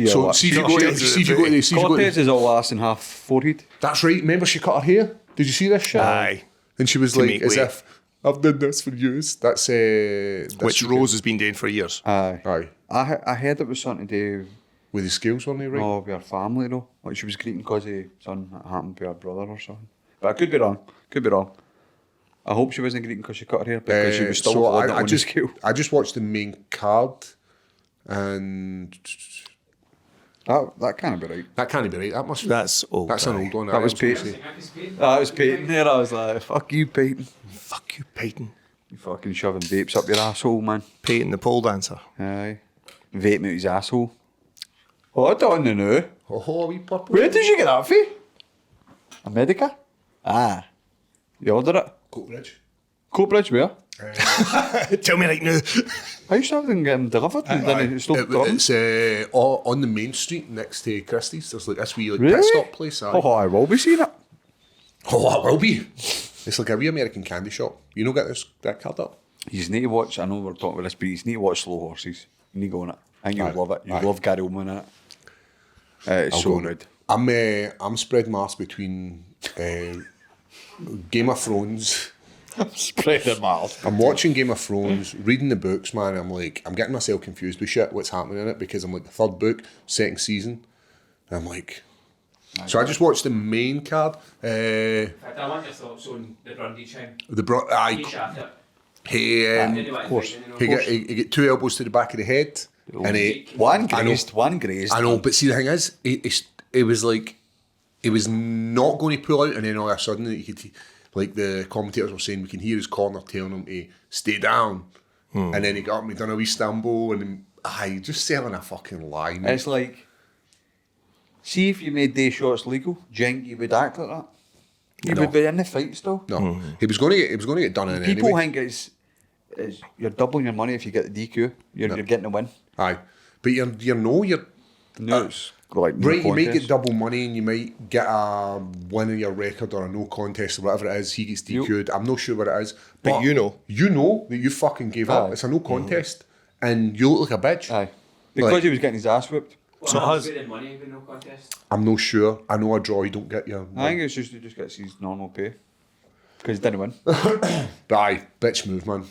So see if you go to Cortez is all ass and half forehead. That's right. Remember she cut her hair? Did you see this shit? Aye. And she was To like, make as weight. if I've done this for years. That's this which weekend. Rose has been doing for years. Aye. I heard it was something to do With his skills, weren't they, right? with her family though. Like she was greeting because of something that happened to her brother or something. But I could be wrong. Could be wrong. I hope she wasn't greeting because she cut her hair, because she was still so holding it I on the just scale. I just watched the main card, and That can't be right. that can't be right. That must. That's old. That's an aye. old one. That was I gonna Peyton. say. That was Peyton there. I was like, fuck you, Peyton. Fuck you, Peyton. You fucking shoving vapes up your asshole, man. Peyton, the pole dancer. Aye. Vaping out his asshole. Oh, I don't know. Oh, wee purple. Where did you get that for? America? Ah. You ordered it? Coatbridge. Coatbridge, where? Tell me right now. I used to have them get them delivered and then it's not done. It's on the main street next to Christie's. There's like this wee like Really? pit stop place. Aye. Oh, I will be seeing it. Oh, it will be. It's like a wee American candy shop. You know, get that card up. You need to watch, I know we're talking about this, but you need to watch Slow Horses. You need to go on it. I think you'll love it. You love Gary Oldman in it. It's I'll so go on good. it. I'm spreading Mars between Game of Thrones. Spread the mouth. I'm watching Game of Thrones, reading the books, man. I'm getting myself confused with shit, what's happening in it, because I'm like the third book, second season. And I'm like, so I just watched the main card. I want your thoughts on the Grundy chain. He shafted it. He get two elbows to the back of the head, and he One grazed. I know, but see the thing is, it was like he was not going to pull out, and then all of a sudden you could, like the commentators were saying, we can hear his corner telling him to stay down, and then he got up and he done a wee stumble, and just selling a fucking lie, man. It's like, see if you made day shots legal, Jenk, you would act like that. You would be in the fight still. No, he was going to get done in People anyway. think it's you're doubling your money if you get the DQ. You're getting a win. Aye, but you're No, it's like no right. You might contest. get double money, and you might get a win in your record or a no contest or whatever it is. He gets DQ'd. I'm not sure what it is, But you know. that you fucking gave up. Aye. It's a no contest, and you look like a bitch. Aye. Because Like- he was getting his ass whipped. So What has- happens with the money with no contest? I'm not sure. I know a draw. You don't get your. I think it's just he just gets his normal pay because he didn't win. But aye, bitch move, man.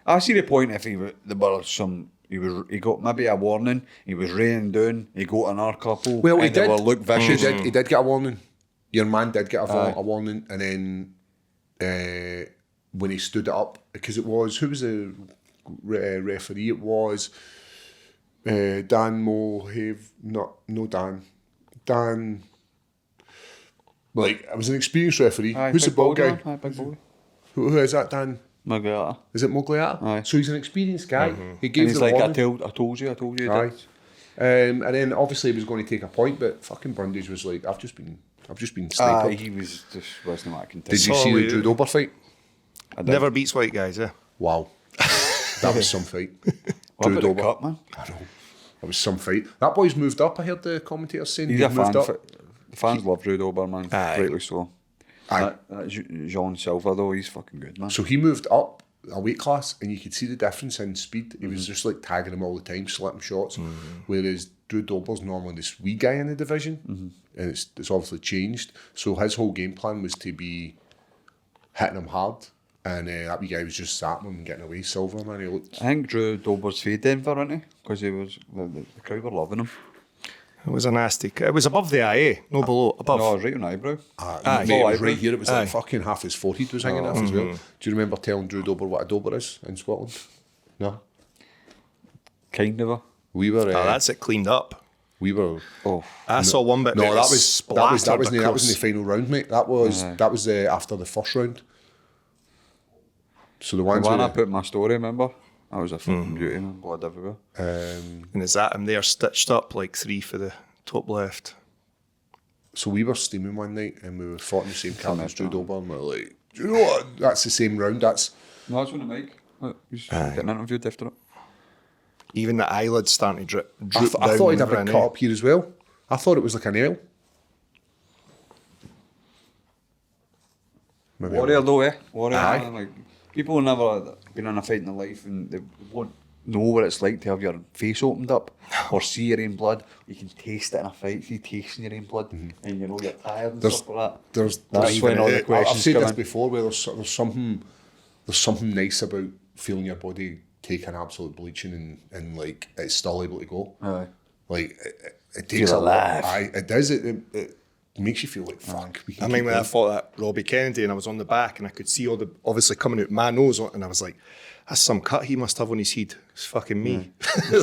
I see the point if there was some. He got maybe a warning. He was raining down. He got another couple. Well, he and they did. were look vicious. He did get a warning. Your man did get a warning, and then when he stood it up, because it was, who was the referee? It was Dan Mohave, no Dan, like, I was an experienced referee. Who's the bald guy? Aye, big bald. Who is that, Dan? Margariata. Is it Mogliata? Aye. So he's an experienced guy. He And gave he's the like, warning. I told you. Aye. And then obviously he was going to take a point, but fucking Brundage was like, I've just been sniped. He was just wasn't what I can tell. Did you see the Drew Dober fight? Never beats white guys, eh? Wow. That was some fight. What Drew about the Dober. cup, man? I know. That was some fight. That boy's moved up. I heard the commentators saying He's he's a moved fan. up. The fans love Drew Dober, man. Aye. Rightly so. Aye. That Jean Silva, though, he's fucking good, man. So he moved up a weight class, and you could see the difference in speed. He was just like tagging him all the time, slipping shots. Whereas Drew Dober's normally this wee guy in the division, and it's obviously changed. So his whole game plan was to be hitting him hard, and that wee guy was just zapping him and getting away. Silver, man, he looked. I think Drew Dober's fade Denver, isn't he? Because he was the crowd were loving him. It was a nasty. It was above the IA, no below. Above. No, right on eyebrow. Mate, it was right here. It was like fucking half his forehead was hanging off as well. Do you remember telling Drew Dober what a Dober is in Scotland? No, Kind of a. we were. That's it cleaned up. We were. Oh, I saw one bit. No, that was in the final round, mate. That was after the first round. So the the ones one I where put in my story, remember? That was a fucking beauty, man. Blood everywhere. And is that him there stitched up like 3 for the top left? so we were steaming one night and we were fought in the same camp as Drew Dober, and we were like, do you know what? That's the same round. That's No, that's when the mic. He's getting interviewed after it. Even the eyelids starting to I droop thought he'd have down a over cut an up here as well. I thought it was like a nail. Maybe Warrior though, eh? Warrior. Aye. Man, like, people have never been in a fight in their life and they won't know what it's like to have your face opened up or see your own blood. You can taste it in a fight, see tasting your own blood, and you know you're tired and stuff like that. There's That's when all the I've questions said come this in. before, where there's something nice about feeling your body take an absolute bleaching and like it's still able to go. Aye. Like it takes Feel a lot. alive. Aye, it does. It makes you feel like fuck. We can I keep mean, when I going. fought that Robbie Kennedy and I was on the back and I could see all the obviously coming out my nose, and I was like, that's some cut he must have on his head. It's fucking me.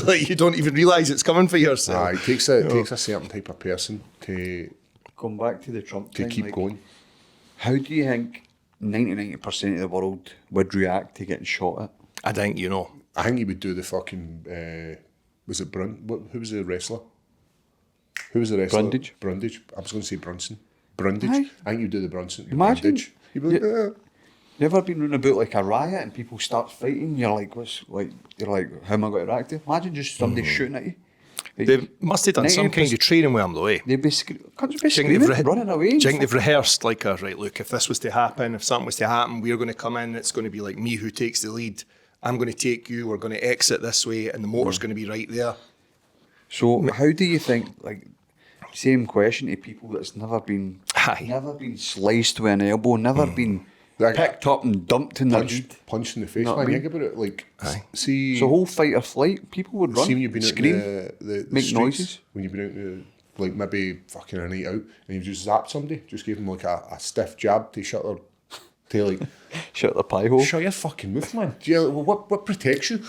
Like you don't even realise it's coming for yourself. Aye, it takes a certain type of person to Going back to the Trump thing, keep like, going. How do you think 99% of the world would react to getting shot at? I think you know. I think he would do the fucking. Was it who was the wrestler? Who was the wrestler? Brundage. Brundage. I was going to say Brunson. Brundage. Aye. I think you'd do the Brunson. Imagine- Brundage. He'd be like, You ever been running about like a riot and people start fighting? You're like, how am I going to react to it? Imagine just somebody shooting at you. Like, They must have done some kind of training with him though, eh? They'd be, can't you be Do you think screaming, they've running away. Do you think they've rehearsed like right, look, if this was to happen, if something was to happen, we're going to come in, it's going to be like me who takes the lead. I'm going to take you, we're going to exit this way, and the motor's going to be right there. So how do you think, like, same question to people that's never been sliced with an elbow, never been Like, picked up and dumped in the lead? punched in the face. Know what I Man, mean? think about it. Like, see, So whole fight or flight, people would run, see when you've been scream, out in the make streets, noises. when you've been out to, like maybe fucking a night out, and you've just zapped somebody, just gave them like a stiff jab to shut their, to like, Shut the pie hole. shut your fucking mouth, man. Do you, well, what protects you?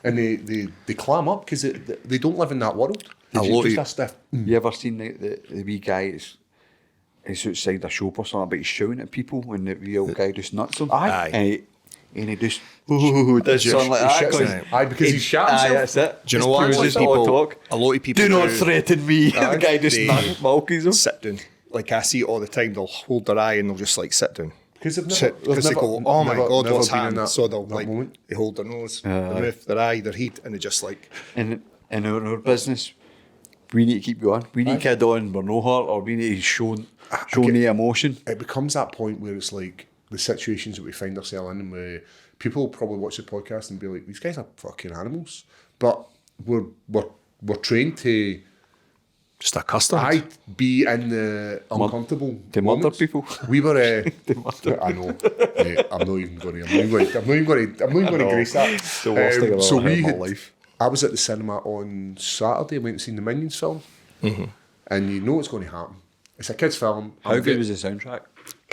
And they clam up because they don't live in that world. They just a stiff. You ever seen the wee guy is outside a shop or something, but he's shouting at people when the real guy just nuts him? Aye. And he just does something like that. Shits him. Aye, because he's shat himself. Aye, that's it. Do you know what? Just Just people people, talk. a lot of people Do not who threaten me. The guy just they- malkies him. sit down. Like I see it all the time, they'll hold their eye and they'll just like sit down. Because they've Sit, never, because they go, oh my God, what's been in happening? that, So they'll that like, moment. they hold their nose, they move their eye, their heat, and they just like, In our business, we need to keep going. We need to kid on, we're no hurt, or we need to show no emotion. It becomes that point where it's like the situations that we find ourselves in, and where people will probably watch the podcast and be like, these guys are fucking animals. But we're trained to just accustomed. be in the uncomfortable to murder moments. people. We were I know. Mate, I'm not even going to grace that. The worst thing I've so ever heard in my had- life. I was at the cinema on Saturday, went and seen the Minions film. And you know what's going to happen. It's a kids' film. How good was the soundtrack?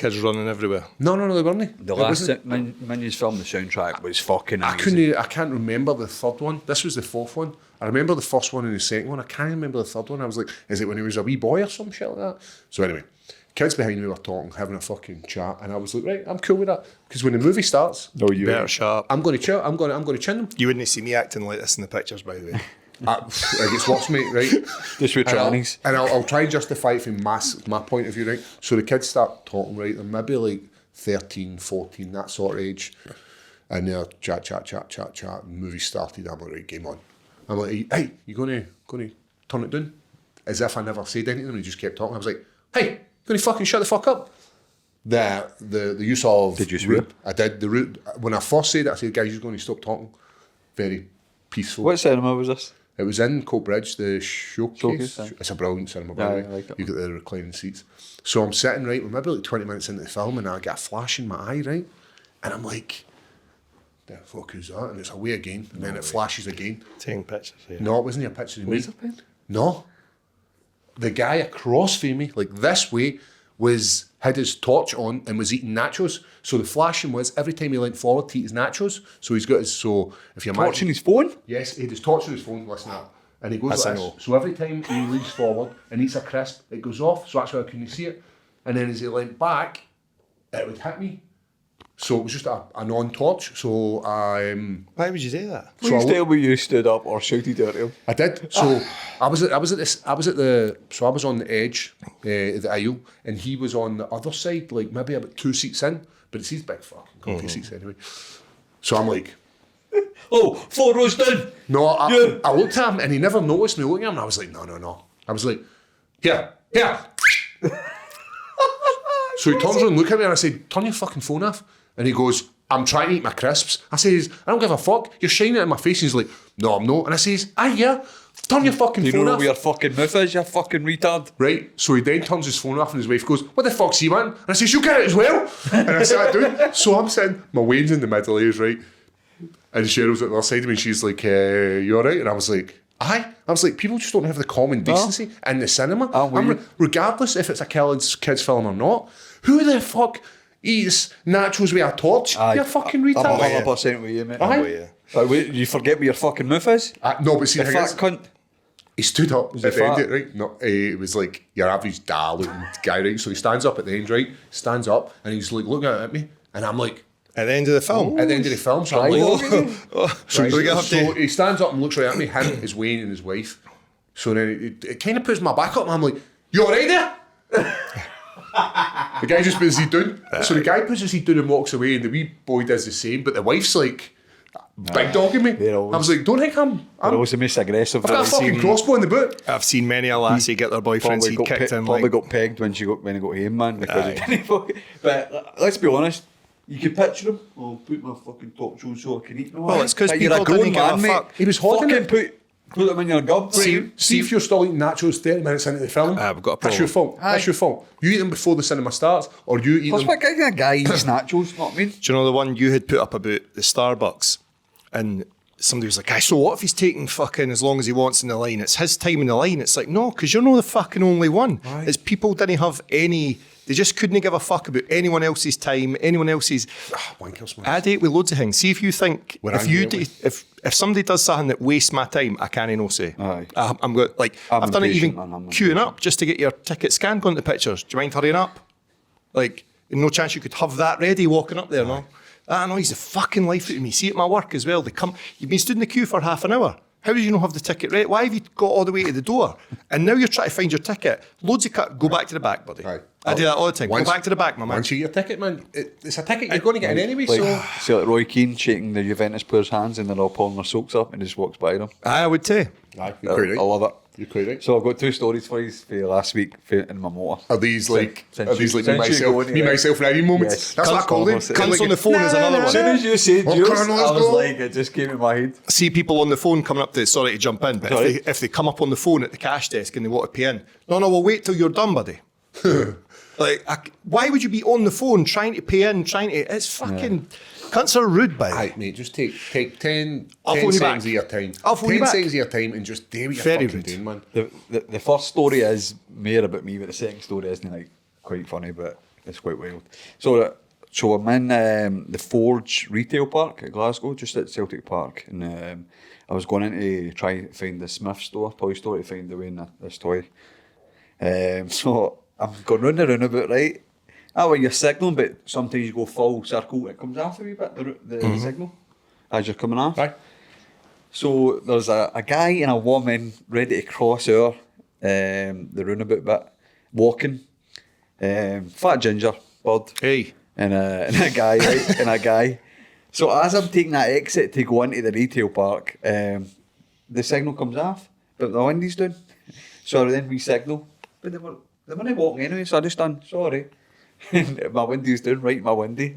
Kids running everywhere. No, they weren't. The last Minions film, the soundtrack was fucking amazing. I can't remember the third one. This was the fourth one. I remember the first one and the second one. I can't remember the third one. I was like, is it when he was a wee boy or some shit like that? So anyway, kids behind me were talking, having a fucking chat, and I was like, right, I'm cool with that. Because when the movie starts, You better shut up. I'm going to chill. I'm going to chin them. You wouldn't see me acting like this in the pictures, by the way. It gets worse, mate, right? Just with trannies. And I'll try and justify it from my point of view, right? So the kids start talking, right? They're maybe like 13, 14, that sort of age. And they're chat. The movie started. I'm like, right, game on. I'm like, hey, you going to turn it down? As if I never said anything, and he just kept talking. I was like, hey, going to fucking shut the fuck up? The use of... Did you swear? I did. The root. When I first said it, I said, guys, you're going to stop talking. Very peaceful. What cinema was this? It was in Coatbridge, the showcase. Showcase, It's a brilliant cinema, by the way. I like it. You got the reclining seats. So I'm sitting, right, we're maybe like 20 minutes into the film, and I get a flash in my eye, right? And I'm like, the fuck is that? And it's away again, and then it flashes again. Taking pictures, yeah. No, it wasn't a picture of me. Laser pen? No. The guy across from me, like this way, had his torch on and was eating nachos. So the flashing was every time he leant forward to eat his nachos. So he's got his, so if you imagine... Watching his phone? Yes, he had his torch on his phone, listen up. And he goes That's like a this. no. So every time he leans forward and eats a crisp, it goes off. So that's why I couldn't see it. And then as he leant back, it would hit me. So it was just a non-torch. So I... Why would you do that? Please tell me you stood up or shouted at him. I did. So I was on the edge of the aisle, and he was on the other side, like maybe about 2 seats in, but it's his big fucking comfy seats anyway. So I'm like, Oh, 4 rows down. no, I looked at him and he never noticed me looking at him, and I was like, no. I was like, here. So he turns around and looks at me, and I said, turn your fucking phone off. And he goes, I'm trying to eat my crisps. I says, I don't give a fuck. You're shining it in my face. And he's like, no, I'm not. And I says, yeah, turn your fucking Do you phone know off. where your fucking mouth is, you fucking retard? Right, so he then turns his phone off and his wife goes, what the fuck's he want? And I says, you get it as well? And I sat down. So I'm sitting, my Wayne's in the middle ears, right? And Cheryl's at the other side of me and she's like, you alright? And I was like, aye. I was like, people just don't have the common decency in the cinema. Regardless if it's a kids film or not. Who the fuck eats nachos with a torch? You're fucking retard. I'm 100% with you, mate. Aye. Wait, you forget where your fucking mouth is? No, but see, The the fat thing is, cunt. he stood up at he the end fat? of it, right? No, it was like your average looking guy, right? So he stands up at the end, right? Stands up and he's like looking at me, and I'm like, At the end of the film. at the end of the film, so I'm like, so, we got so he stands up and looks right at me, him, his Wayne, and his wife. So then it kind of puts my back up, and I'm like, you alright there? The guy just puts his head down. So the guy puts his head down and walks away, and the wee boy does the same, but the wife's like, big dogging me. They're always- I was like, don't think I'm They're always the most aggressive. I've got a fucking crossbow in the boot. I've seen many a lassie get their boyfriend's head kicked in. Probably Like, got pegged when he got home, man, because Aye. he didn't fucking... But let's be honest, you could picture him. I'll put my fucking top shoes so I can eat. Well, it's 'cause But you're a people didn't grown give a man, mate. fuck. He was hogging fucking it. put them in your gob. See if you're still eating nachos 30 minutes into the film. we've got a That's your problem. fault. That's your fault. You eat them before the cinema starts, or you eat Plus, them. what kind of guy eats nachos? Know what I mean? do you know the one you had put up about the Starbucks? And somebody was like, so what if he's taking fucking as long as he wants in the line? It's his time in the line. It's like, no, because you're not the fucking only one. Aye. It's people didn't have any... They just couldn't give a fuck about anyone else's time, anyone else's... Wankers, man. I date with loads of things. See if you think... We're if you angry, if somebody does something that wastes my time, I can't no say. Aye. I'm going... Like, I'm I've done it even impatient, man, I'm queuing impatient. up just to get your ticket scanned, going to pictures. Do you mind hurrying up? Like, no chance you could have that ready walking up there, no? That annoys the fucking life out of me. See, at my work as well, they come... You've been stood in the queue for half an hour. How did you not have the ticket ready? Why have you got all the way to the door? And now you're trying to find your ticket. Loads of go back to the back, buddy. Aye. I do that all the time. Once- Go back to the back, my man. Once you get your ticket, man, it's a ticket you're going to get in anyway, Like, so... see like Roy Keane shaking the Juventus players' hands and they're all pulling their socks up and he just walks by them. I would too. Aye, you're quite right. I love it. You're quite right. So I've got 2 stories for you for last week in my motor. Are these like Since you me, go myself, in me, there. myself, and Eddie moments? Yes. That's what I call them. Cunts on the phone is another As one. soon as you said Oh, yours, Colonel, I let's was go. like, it just came in my head. See people on the phone coming up to, sorry to jump in, but Sorry. if they come up on the phone at the cash desk and they want to pay in, no, we'll wait till you're done, buddy. Like, why would you be on the phone trying to pay in, it's fucking, cunts are rude, by Aye, mate, just take 10 I'll phone you seconds back. of your time. I'll phone you 10 back. seconds of your time and just do what you're Very fucking rude. doing, man. The first story is more about me, but the second story isn't like quite funny. But it's quite wild. So I'm in the Forge retail park at Glasgow, just at Celtic Park, and I was going in to try to find the Smith store, toy store, to find the way in this toy. So I'm going round the roundabout, right? Well, you're signalling, but sometimes you go full circle, it comes off a wee bit, the signal, as you're coming off. Right. So there's a guy and a woman ready to cross over the roundabout bit, walking. Fat ginger bird. Hey. And a guy, right? And a guy. So as I'm taking that exit to go into the retail park, the signal comes off, but the window's down. So then we signal, but they weren't walking anyway, so I just done, sorry. And my window's down, right in my window.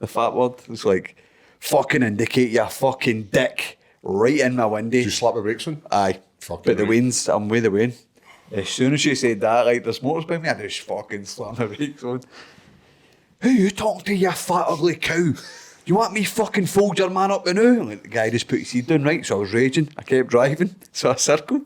The fat word was like, fucking indicate, you fucking dick, right in my window. Did you slap the brakes on? Aye. Fucking But the right. winds, I'm with the wind. As soon as she said that, like, there's motors behind me, I just fucking slammed my brakes on. Who you talking to, you fat ugly cow? You want me fucking fold your man up the now? Like, the guy just put his seat down, right? So I was raging. I kept driving. So I circled.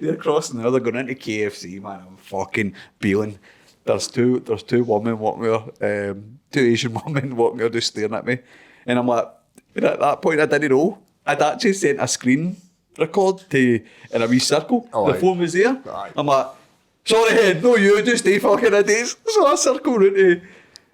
They're crossing the other, going into KFC, man. I'm fucking peeling. There's two women walking there, two Asian women walking there just staring at me. And I'm like, and at that point I didn't know. I'd actually sent a screen record to in a wee circle. Oh, the phone was there. Aye. I'm like, sorry, no you, just stay fucking idiots. So I circle round to,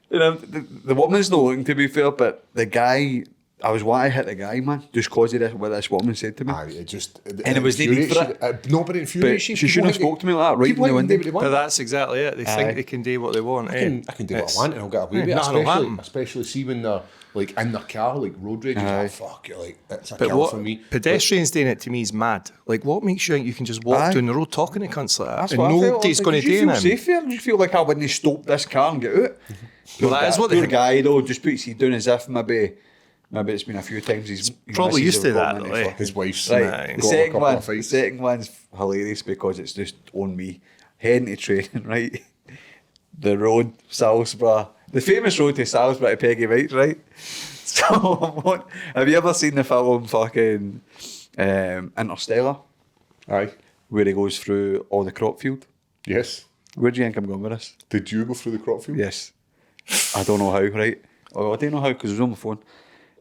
the woman's not looking, to be fair, but the guy, I was wanting to hit the guy, man, just because of what this woman said to me. Aye, it just... And it was the need for it. Nobody infuriates But you. she shouldn't have spoke to me like that, right in the window. But that's exactly it. They think they can do what they want. I can do what I want and I'll get away with it. nothing will happen. Especially see when they're like in their car, like road rage. Aye. Fuck you, like it's a But kill what for me. pedestrians doing it to me is mad. Like, what makes you think you can just walk Aye. down the road talking to cunts like that? That's And what I felt. nobody's I was going like, to do you feel anything. safe here? Do you feel like I wouldn't stop this car and get out? Well, that is what they the think. guy though just puts his down as if maybe it's been a few times. He's probably used to that, Right. though, eh? His wife's The got him a second couple one, of fights. the second one's hilarious because it's just on me. Heading to training, right? The road, Salisbury, the famous road to Salisbury to Peggy White's, right? So, have you ever seen the film fucking Interstellar, Aye. where he goes through all the crop field? Yes. Where do you think I'm going with this? Did you go through the crop field? Yes. I don't know how, right? Oh, I don't know how because it was on my phone.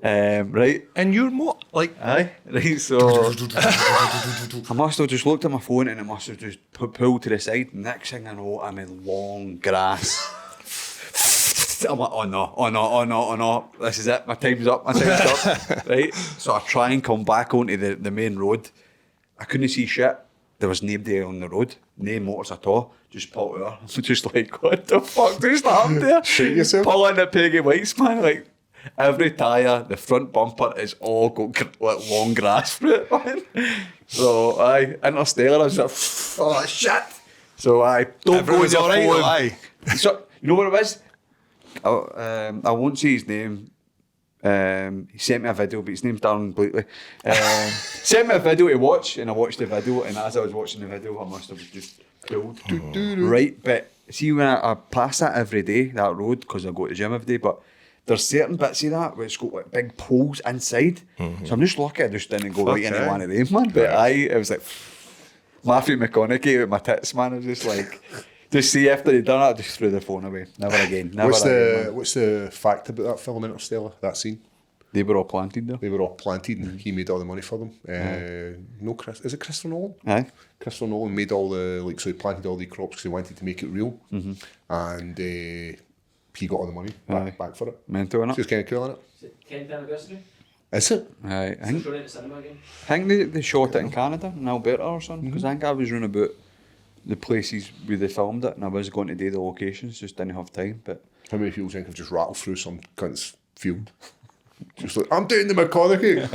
Right? And you're more like, Aye. Right, so I must have just looked at my phone and it must have just pulled to the side. Next thing I know, I'm in long grass. I'm like, oh no. This is it. My time's up. Right? So I try and come back onto the main road. I couldn't see shit. There was nobody on the road. No motors at all. Just pulled over. Just like, what the fuck just happened there? Shit yourself. Pulling the Peggy White's, man. Like, every tyre, the front bumper is all got like long grass through it, man. So, aye, Interstellar, I was like, oh shit. So, aye, don't go with everyone's your all right, phone. aye. So, you know what it was? I won't say his name. He sent me a video, but his name's Darren Blakely. Sent me a video to watch, and I watched the video, and as I was watching the video, I must have just pulled. Right, but see, when I pass that every day, that road, because I go to the gym every day, but there's certain bits of that where it's got like big poles inside. So I'm just lucky I just didn't go right into one of them, man. But it was like Matthew McConaughey with my tits, man. I was just like, just see after he'd done it, I just threw the phone away. Never again. Never again, man. What's the fact about that film Interstellar? That scene? They were all planted there. They were all planted and he made all the money for them. Is it Christopher Nolan? Aye. Christopher Nolan made all the, so he planted all the crops because he wanted to make it real. And he got all the money back for it. Mental, innit? So it's kind of cool, isn't it? Is it 10th anniversary? Is it? Aye. So showing it at the cinema again? I think they shot it in Canada, in Alberta or something, because I think I was running about the places where they filmed it, and I was going to do the locations, just didn't have time. But How many people think I've just rattled through some cunt's field? Just like, I'm doing the McConaughey.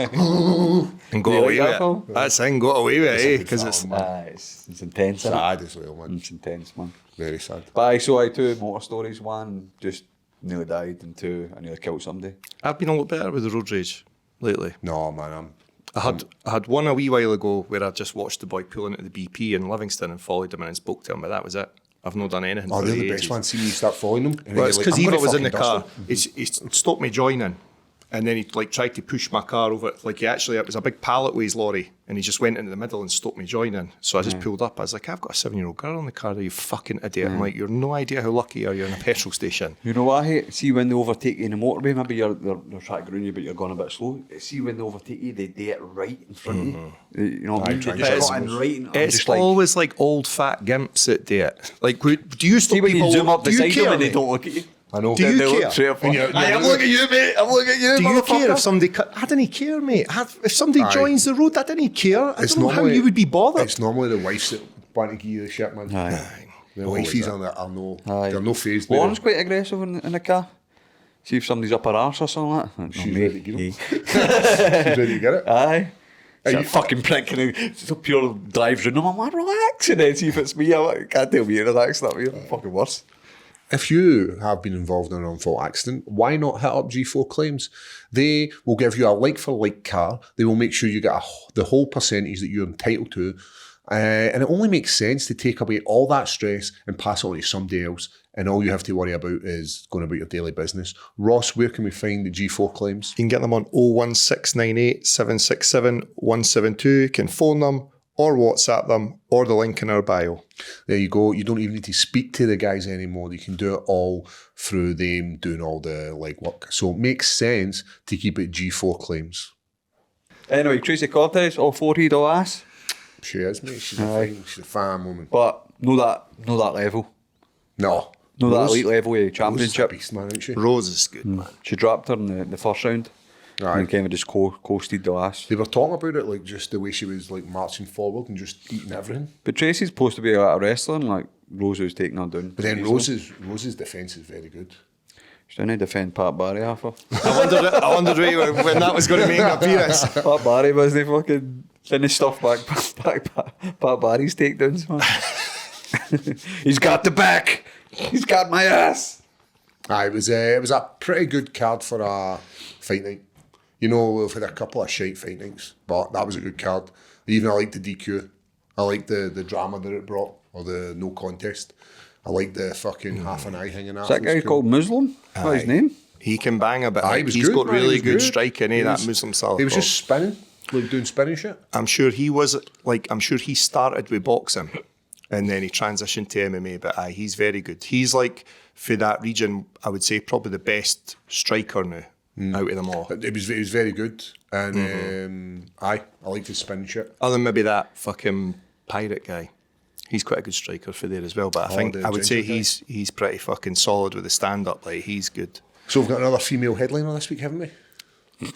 and got You away like with that film? it. That's thing, got away with it, eh? a good Because film, it's man. it's intense, innit? Sad as well, man. It's intense, man. Very sad. But I saw two motor stories. One just nearly died, and two I nearly killed somebody. I've been a lot better with the road rage lately. No, man, I had one a wee while ago where I just watched the boy pull into the BP in Livingston and followed him and spoke to him, but that was it. I've not done anything. Oh, for they're the ages. best ones. See me start following them. And Well, then it's you're because like, I'm Eva gonna was in the fucking car. dust He stopped me joining, And then he like tried to push my car over. Like it was a big pallet with his lorry, and he just went into the middle and stopped me joining. So I just pulled up. I was like, I've got a 7-year-old girl in the car. Are you fucking idiot? I'm like, you're no idea how lucky you are. You're in a petrol station. You know what I hate? See when they overtake you in the motorway, maybe they're trying to get around you, but you're going a bit slow. See when they overtake you, they do it right in front of you. You know what I mean? They just got in right. And It's just like, always like old fat gimps that do it. Like, do you stop see when people? you zoom up do you beside them care, and they mate? don't look at you. I know. Do you They look care? straight up. I'm looking at you, mate. I'm looking at you. Do you care motherfucker. if somebody? I didn't care, mate. If somebody joins the road, I didn't care. I don't know how you would be bothered. It's normally the wives that want to give you the shit, man. Aye. The wifeys they're no phased. by Lauren's it. quite aggressive in the car. See if somebody's up her arse or something like that. She's mate, ready to get him. hey. She's ready to get it. Aye. It's a you- fucking prick and it's a pure drives round. I'm like, relax, and then see if it's me. I'm like, can't tell me you're relaxed. That way, fucking worse. If you have been involved in an unfault accident, why not hit up G4 Claims? They will give you a like-for-like car. They will make sure you get the whole percentage that you're entitled to. And it only makes sense to take away all that stress and pass it on to somebody else. And all you have to worry about is going about your daily business. Ross, where can we find the G4 Claims? You can get them on 01698 767 172. You can phone them or WhatsApp them or the link in our bio. There you go. You don't even need to speak to the guys anymore. You can do it all through them doing all the legwork. So it makes sense to keep it G4 Claims. Anyway, Tracy Cortez, all 40 ass. She is, mate. She's a fine woman. But no that level. No. No that Rose- elite level of Rose is a championship. beast, man, isn't she? Rose is good, man. She dropped her in the first round. Aye. And kind of just coasted the ass. They were talking about it, like just the way she was like marching forward and just eating everything. But Tracy's supposed to be a wrestler, and like Rose was taking her down. But then Rose's defence is very good. She's trying to defend Pat Barry half her. I wondered when that was going to make an appearance. Pat Barry wasn't fucking finished stuff back Pat Barry's takedowns, man. He's got the back. He's got my ass. Aye, it was a pretty good card for a fight night. You know, we've had a couple of shite fight nights, but that was a good card. Even I liked the DQ. I liked the drama that it brought, or the no contest. I liked the fucking half an eye hanging out. Is that guy called Muslim? What's his name? He can bang a bit. Aye, he was He's good, got man, he really was good good. striking, He that was- Muslim style. He was just spinning, like doing spinning shit. I'm sure he started with boxing and then he transitioned to MMA, but aye, he's very good. He's like, for that region, I would say probably the best striker now out of them all. It was very good, and I liked his spinning shit. Other than maybe that fucking pirate guy. He's quite a good striker for there as well, but the I would say ginger guy? he's pretty fucking solid with the stand-up. Like, he's good. So we've got another female headliner this week, haven't we?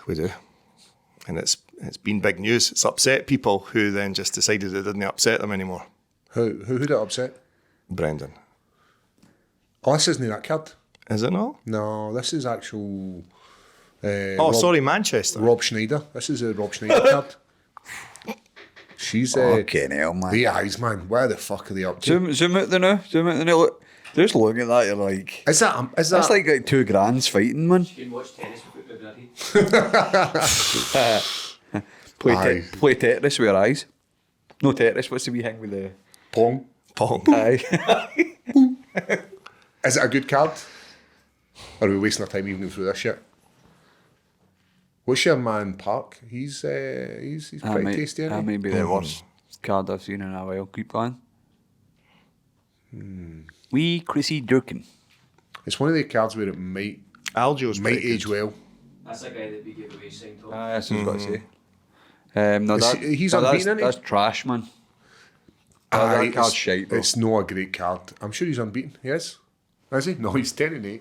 We do. And it's been big news. It's upset people who then just decided it didn't upset them anymore. Who did it upset? Brendan. Oh, this isn't that card. Is it not? No, this is actual. Sorry, Manchester. Rob Schneider. This is a Rob Schneider card. She's Fucking hell, man. the eyes, man. Where the fuck are they up to? Zoom out the now. Zoom out the now. Look, just looking at that, you're like, Is that? that's like $2,000 fighting, man. You can watch tennis with Bungard. Play Tetris with your eyes. No Tetris. What's the wee thing with the Pong? Pong. aye? Is it a good card? Or are we wasting our time even through this shit? What's your man Park? He's pretty tasty, That isn't he? may be the worst card I've seen in a while. Keep going. Wee Chrissy Durkin. It's one of the cards where it might Algio's pretty age good. well. That's a guy that we gave away signed top. That's what I was got to say. No, Is that, he's no, unbeaten, that's, isn't he? that's trash, man. Aye, that card's shite, though. It's not a great card. I'm sure he's unbeaten. Yes. Is he? No, he's 10-8.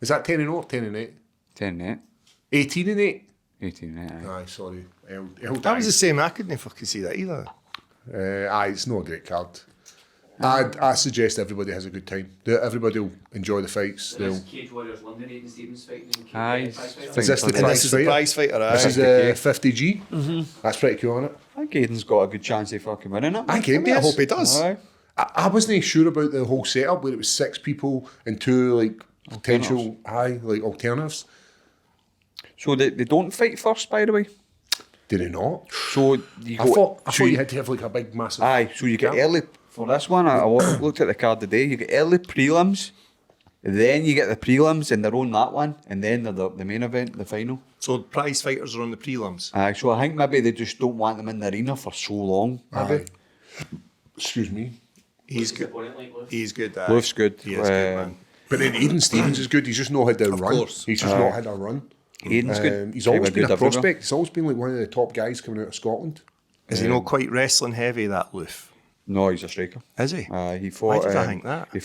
Is that 10-0 or 10-8? 10-8. 18-8. 18-8, aye. Aye, sorry. That was the same. I couldn't fucking see that either. Aye, it's not a great card. I suggest everybody has a good time. Everybody will enjoy the fights. There's Cage Warriors London, Aidan Stevens fighting in Aye. Prize Fighter. Is this the And prize this is the fighter? prize fighter, aye. This is the 50G. Mm-hmm. That's pretty cool, isn't it? I think Aiden's got a good chance of fucking winning it. I can. I hope he does. Aye. I wasn't sure about the whole setup where it was 6 people and 2 like potential alternatives. So they don't fight first, by the way. Did it not? So you I go. thought so you had to have like a big massive. Aye, so you get early for this one. I looked at the card today. You get early prelims, Then you get the prelims and they're on that one, and then they're the main event, the final. So prize fighters are on the prelims. So I think maybe they just don't want them in the arena for so long. Maybe. Excuse me. He's good. He's good. Wolf's good. He is good, man. But then Aidan Stevens is good. He's just not had a run. course. He's just not had a run. Aidan's good. He's Kind always of been good a everywhere. prospect. He's always been like one of the top guys coming out of Scotland. Is he not quite wrestling heavy, that Loof? No, he's a striker. Is he? He fought. Why did I think that? He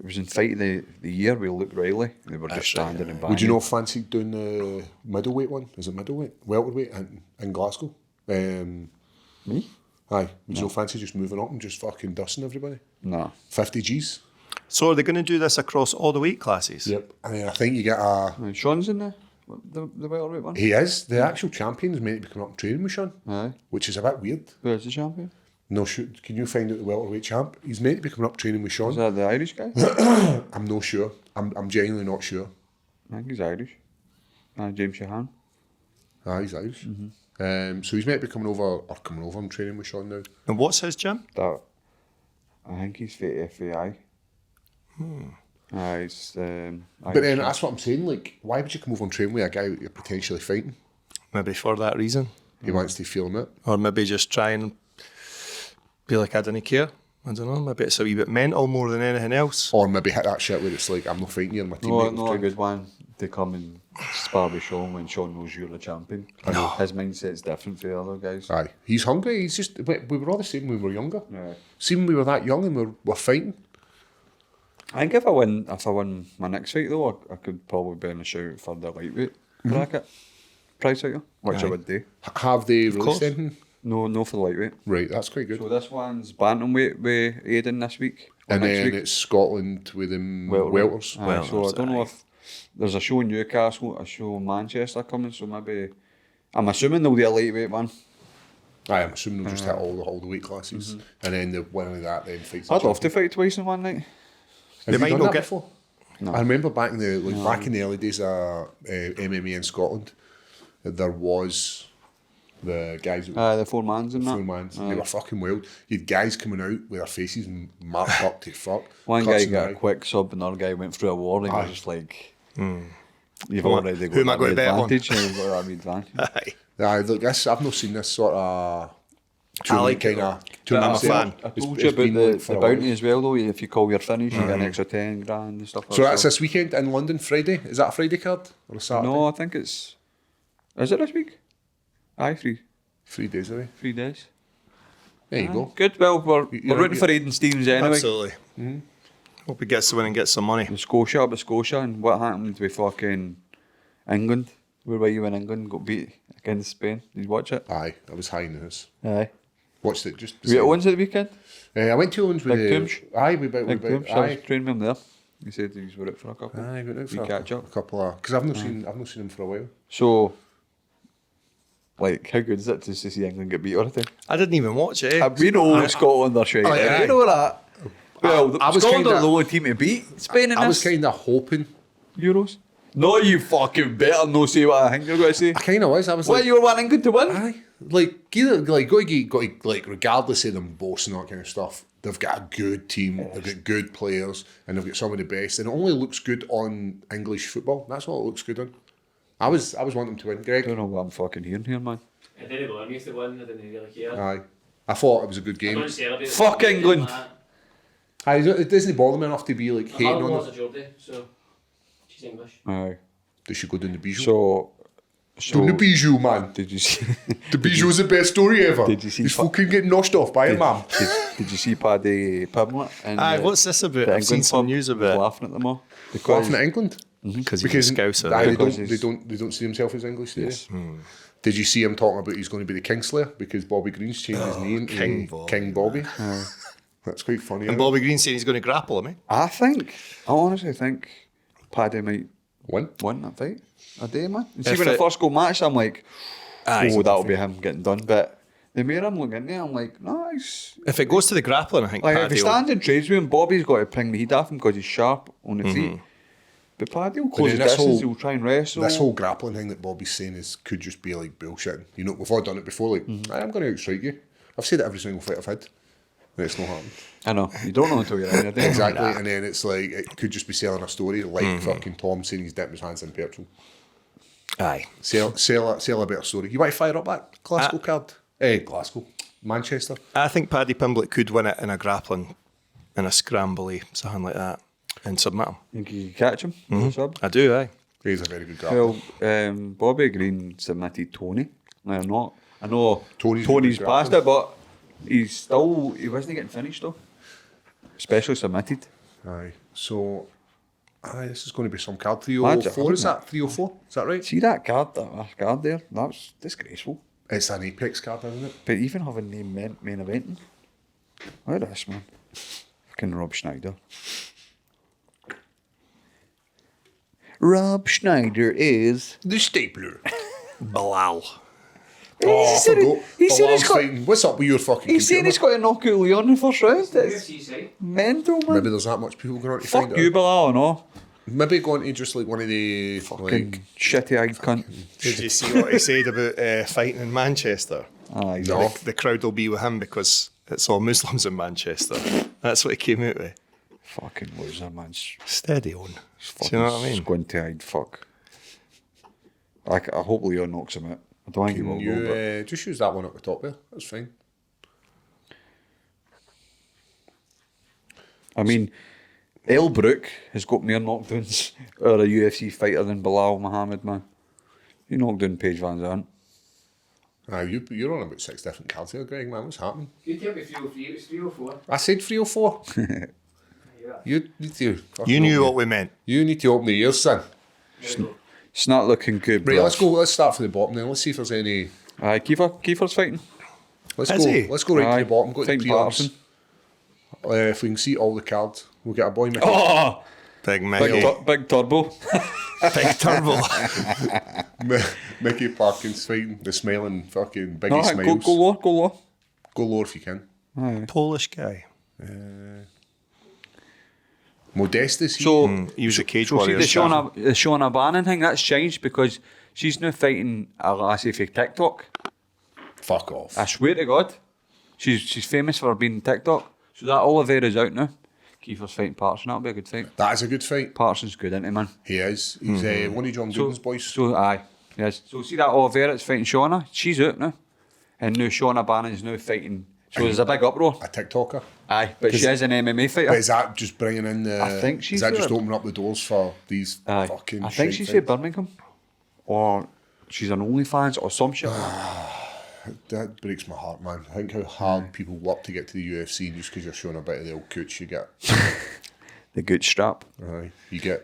was in Fight of the Year with Luke Riley. They were just standing and banging. Would you not fancy doing the middleweight one? Is it middleweight? Welterweight in Glasgow? Me? Aye. Would you not fancy just moving up and just fucking dusting everybody? No. 50 Gs? So are they going to do this across all the weight classes? Yep. And then I think you get a... Sean's in the welterweight one. He is. The actual champion is meant to be coming up and training with Sean. Aye. Which is a bit weird. Who is the champion? No, can you find out the welterweight champ? He's meant to be coming up training with Is Sean. that the Irish guy? I'm not sure. I'm genuinely not sure. I think he's Irish. James Shahan. Ah, he's Irish. So he's meant to be coming over and training with Sean now. And what's his gym? That I think he's for FAI. He's But then that's what I'm saying, like, why would you come over and train with a guy that you're potentially fighting? Maybe for that reason. He wants to feel him out. Or maybe just try and be like, I didn't care. I don't know. Maybe it's a wee bit mental more than anything else. Or maybe hit that shit where it's like, I'm not fighting you, my teammate. not a good one to come and spar with Sean when Sean knows you're the champion. No. His mindset's different for the other guys. Aye. He's hungry. He's just, we were all the same when we were younger. Yeah. See, when we were that young and we're fighting. I think if I win my next fight though, I could probably be in a shout for the lightweight bracket prize fighter, which I would do. Have they course. released anything? No for the lightweight. Right, that's quite good. So this one's bantamweight with Aidan this week. And next then week. it's Scotland with them Welterweight. welters. Aye, so I don't know if there's a show in Newcastle, a show in Manchester coming, so maybe I'm assuming they'll do a lightweight one. Aye, I'm assuming they'll just hit all the weight classes. And then the winner of that then fights. I'd love to fight twice in one night. Have They you might done not that get- before? No. I remember back in the early days of MMA in Scotland, there was the guys that were The four mans and that. full mans. They were fucking wild. You had guys coming out with their faces marked up to fuck. One cuts guy in the got a eye. quick sub, another guy went through a war, and he was just like, you've already who am I got going that to bet on? advantage, and you've got that advantage. Aye. Aye, look, I've not seen this sort of I like it, kind of. though. I'm a fan. I told you about the bounty as well, though. If you call your finish, you get an extra 10 grand and stuff like So that. that's this weekend in London, Friday. Is that a Friday card or a Saturday? No, I think it's. Is it this week? Aye, 3 days away. 3 days. There you go. Good. Well, we're You're- rooting for Aidan Stevens anyway. Absolutely. Hope he gets to win and get some money. The Scotia up at Scotia, and what happened with fucking England? Where were you in England? Got beat against Spain. Did you watch it? Aye, I was high in the house. Aye. Watched it just. Were you at Owens at the weekend? I went to Owens with Big Coombs? Aye, Big Coombs. I was training with him there. He said he was out for a couple. Aye, went out We for catch a up. couple of because I've not seen him for a while. So, like, how good is it to see England get beat already? I didn't even watch it. We know Scotland are shit. Aye, aye. You know that. Well, I was Scotland kinda- are the only team to beat Spain in I was this kind of hoping. Euros. No, you fucking better no say what I think you're going to say. I kind of was. I was Why like, you were wanting England to win? aye, like either like got to like regardless of them boasting and that kind of stuff. They've got a good team. They've got good players, and they've got some of the best. And it only looks good on English football. That's all it looks good on. I was wanting them to win, I Greg. don't know what I'm fucking hearing here, man. I didn't bother me if they won, I didn't really care. Aye, I thought it was a good I game. don't celebrate. Fuck England. Aye, it doesn't bother me enough to be like My hating mother-in-law's on a it. Geordie, so she's English. Aye. They should go down the bijou. So Down the bijou, man. did you see? The bijou's the best story ever. Did you see He's fa- fucking getting noshed off by a mum. did you see Paddy Pimlet? And Aye, what's this about? I've seen some news about it. Laughing at them all because Laughing at England. Because he's Because a Scouser. aye, right? they don't see themselves as English, do they? Yes. Did you see him talking about he's going to be the Kingslayer because Bobby Green's changed his name King to Bobby. King Bobby? That's quite funny. And isn't it? Bobby Green saying he's going to grapple him, eh? I honestly think Paddy might Win. win that fight a day, man. And see, If when it it- first go match, I'm like, Aye, oh, that'll be him getting done. But the more I'm looking at it, I'm like, nice. If it goes to the grappling, I think Like, if Paddy he will- stands in trades with him, Bobby's got to ping the heat off him because he's sharp on the feet. But Paddy will close then the this distance, whole- he'll try and wrestle. This whole grappling thing that Bobby's saying is could just be like bullshit. You know, we've all done it before. Like, I'm going to outstrike you. I've said it every single fight I've had. It's not happened. I know. You don't know until you're in there. Exactly, and then it's like, it could just be selling a story, like fucking Tom saying he's dipped his hands in petrol. Aye. Sell a better story. You want to fire up that Glasgow card? Glasgow. Manchester. I think Paddy Pimblett could win it in a grappling, in a scrambly, something like that, and submit him. Think you could catch him? Sub? I do, aye. He's a very good grappler. Well, Bobby Green submitted Tony. No, not. I know Tony's Tony's good past grappling. it, but he wasn't getting finished though. Especially submitted. Aye. So, this is going to be some card. 304, is that? 304? Is that right? See that last card there? That's disgraceful. It's an Apex card, isn't it? But even having the main eventing. Look at this, man. Fucking Rob Schneider. Rob Schneider is... The Stapler. Bilal. Oh, I forgot. He said he's Bilal's got... fighting. What's up with your fucking He's saying computer? he's got to knock out Leon in the first round. That's UFC site. mental, man. Maybe there's that much people going on to find Fuck out. you, Bilal, no? Maybe going to just like one of the Fucking like shitty-eyed cunt. Did you see what he said about fighting in Manchester? Aye, No. The crowd will be with him because it's all Muslims in Manchester. That's what he came out with. Fucking loser, man. Steady on. Do you know what I mean? Squinty-eyed fuck. I hope Leon knocks him out. I don't think he will Can go, but... you just use that one up the top there? That's fine. I mean, El Brook has got more knockdowns or a UFC fighter than Bilal Muhammad, man. He knocked down Paige Van Zandt. You're on about 6 different cards here, Greg, man. What's happening? You tell me 303, it was 304. I said 304. You need to. You knew what we meant. You need to open the ears, son. It's not looking good, Right, bruv. let's go. Let's start from the bottom then. Let's see if there's any. Aye, Kiefer's fighting. Let's Is go. he? Let's go right Aye, to the bottom. Go to the fighting pre-arms. Patterson. If we can see all the cards, we'll get a boy. Mickey. Oh! Big Mickey. Big Turbo. Big Turbo. Mickey Parkins fighting the smiling fucking Biggie No, Smiles. go low, go low. Go lower if you can. Polish guy. Modestus. So, He was a cage so see warrior. the Shawna Bannon thing, that's changed because she's now fighting a lassie for TikTok. Fuck off. I swear to God. She's famous for being TikTok. So that Oliveira's out now. Kiefer's fighting Patterson, that'll be a good fight. That is a good fight. Patterson's good, isn't he, man? He is. He's one of John Gooden's boys. So, aye. Yes. So see that Oliveira that's fighting Shawna? She's out now. And now Shawna Bannon's now fighting. So there's a big uproar. A TikToker. Aye. But she is an MMA fighter. But is that just bringing in the? I think she's Is that just there. opening up the doors for these Aye. fucking? I think shite she's fights? at Birmingham. Or she's on OnlyFans or some shit. That breaks my heart, man. I think how hard people work to get to the UFC, and just because you're showing a bit of the old cooch, you get. The good strap. Aye, you're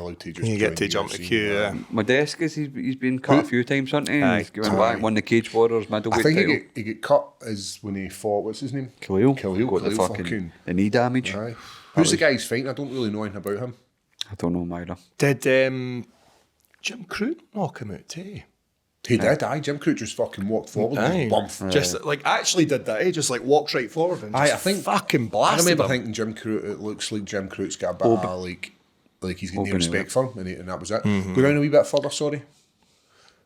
allowed to just. You join get to the jump the UFC. queue, yeah. Modestus, he's been cut a few times, hasn't he? Aye. He's given back, won the Cage Warriors I middleweight think title. he get cut is when he fought. What's his name? Khalil. Khalil. Got the Khalil fucking the knee damage. Aye. Who's the guy he's fighting? I don't really know anything about him. I don't know, Myra. Did Jim Crute knock him out too? He did. Aye, Jim Crute just fucking walked forward. Aye. And bump. Just like actually did that. He just like walked right forward and Aye, just I think fucking I blasted remember him. thinking Jim Crute. It looks like Jim Crute's got a bit of like he's got no Open respect for him, and that was it. Go down a wee bit further. Sorry.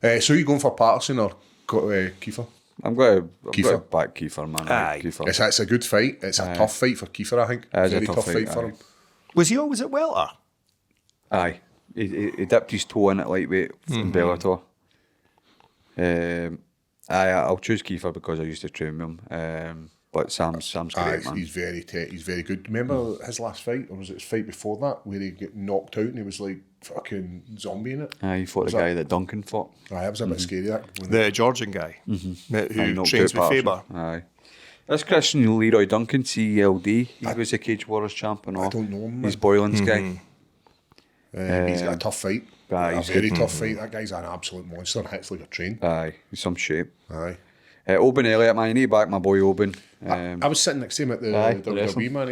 So are you going for Patterson or Kiefer? I'm going to Kiefer. back Kiefer, man. Aye. Kiefer. It's a good fight. It's a tough fight for Kiefer, I think. It is a Very tough tough fight, fight for aye. him. Was he always at welter? Aye. He dipped his toe in at lightweight from Bellator. I'll choose Kiefer because I used to train with him. But Sam's great, man. He's very good. Remember his last fight, or was it his fight before that, where he got knocked out and he was like fucking zombie in it? Aye, he fought the guy that Duncan fought. Aye, that was a bit scary. That The Georgian guy Aye, who knocked trains with out Faber. Patterson. Aye. That's Christian Leroy Duncan, CELD. He was a Cage Warriors champion. I don't know him, He's man. Boylan's guy. he's got a tough fight. Aye, A he's very good. tough fight. That guy's an absolute monster and hits like a train. Aye, he's some shape. Aye. Oben Elliott, man, you need to back my boy Oben. I was sitting next to him at the Aye, the WWE, wrestling. man.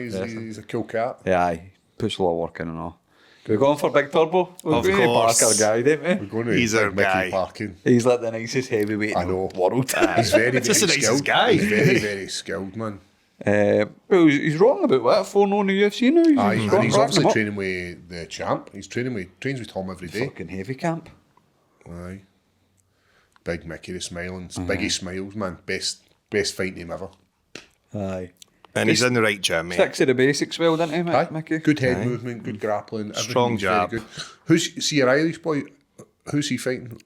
He's a cool cat. Yeah, aye, puts a lot of work in and all. We're going for Big Turbo. We're Of going to course. back our guy, didn't We're we? going to He's our Mickey guy. Parkin. He's like the nicest heavyweight I in know. the world. He's very, Just very the nicest skilled. guy. He's very, very skilled, man. Well, he's wrong about that. 4-0 in the UFC now. Aye, He's and he's racking obviously them up. training with the champ. He's trains with Tom every day. Fucking heavy camp. Aye. Big Mickey, the smiling. Biggie Smiles, man. Best fight name ever. Aye. And he's in the right gym, mate. Sticks to the basics well, didn't he, Aye. Mickey? Good head movement, good grappling. everything Strong was very jab. Good. See your Irish boy? Who's he fighting?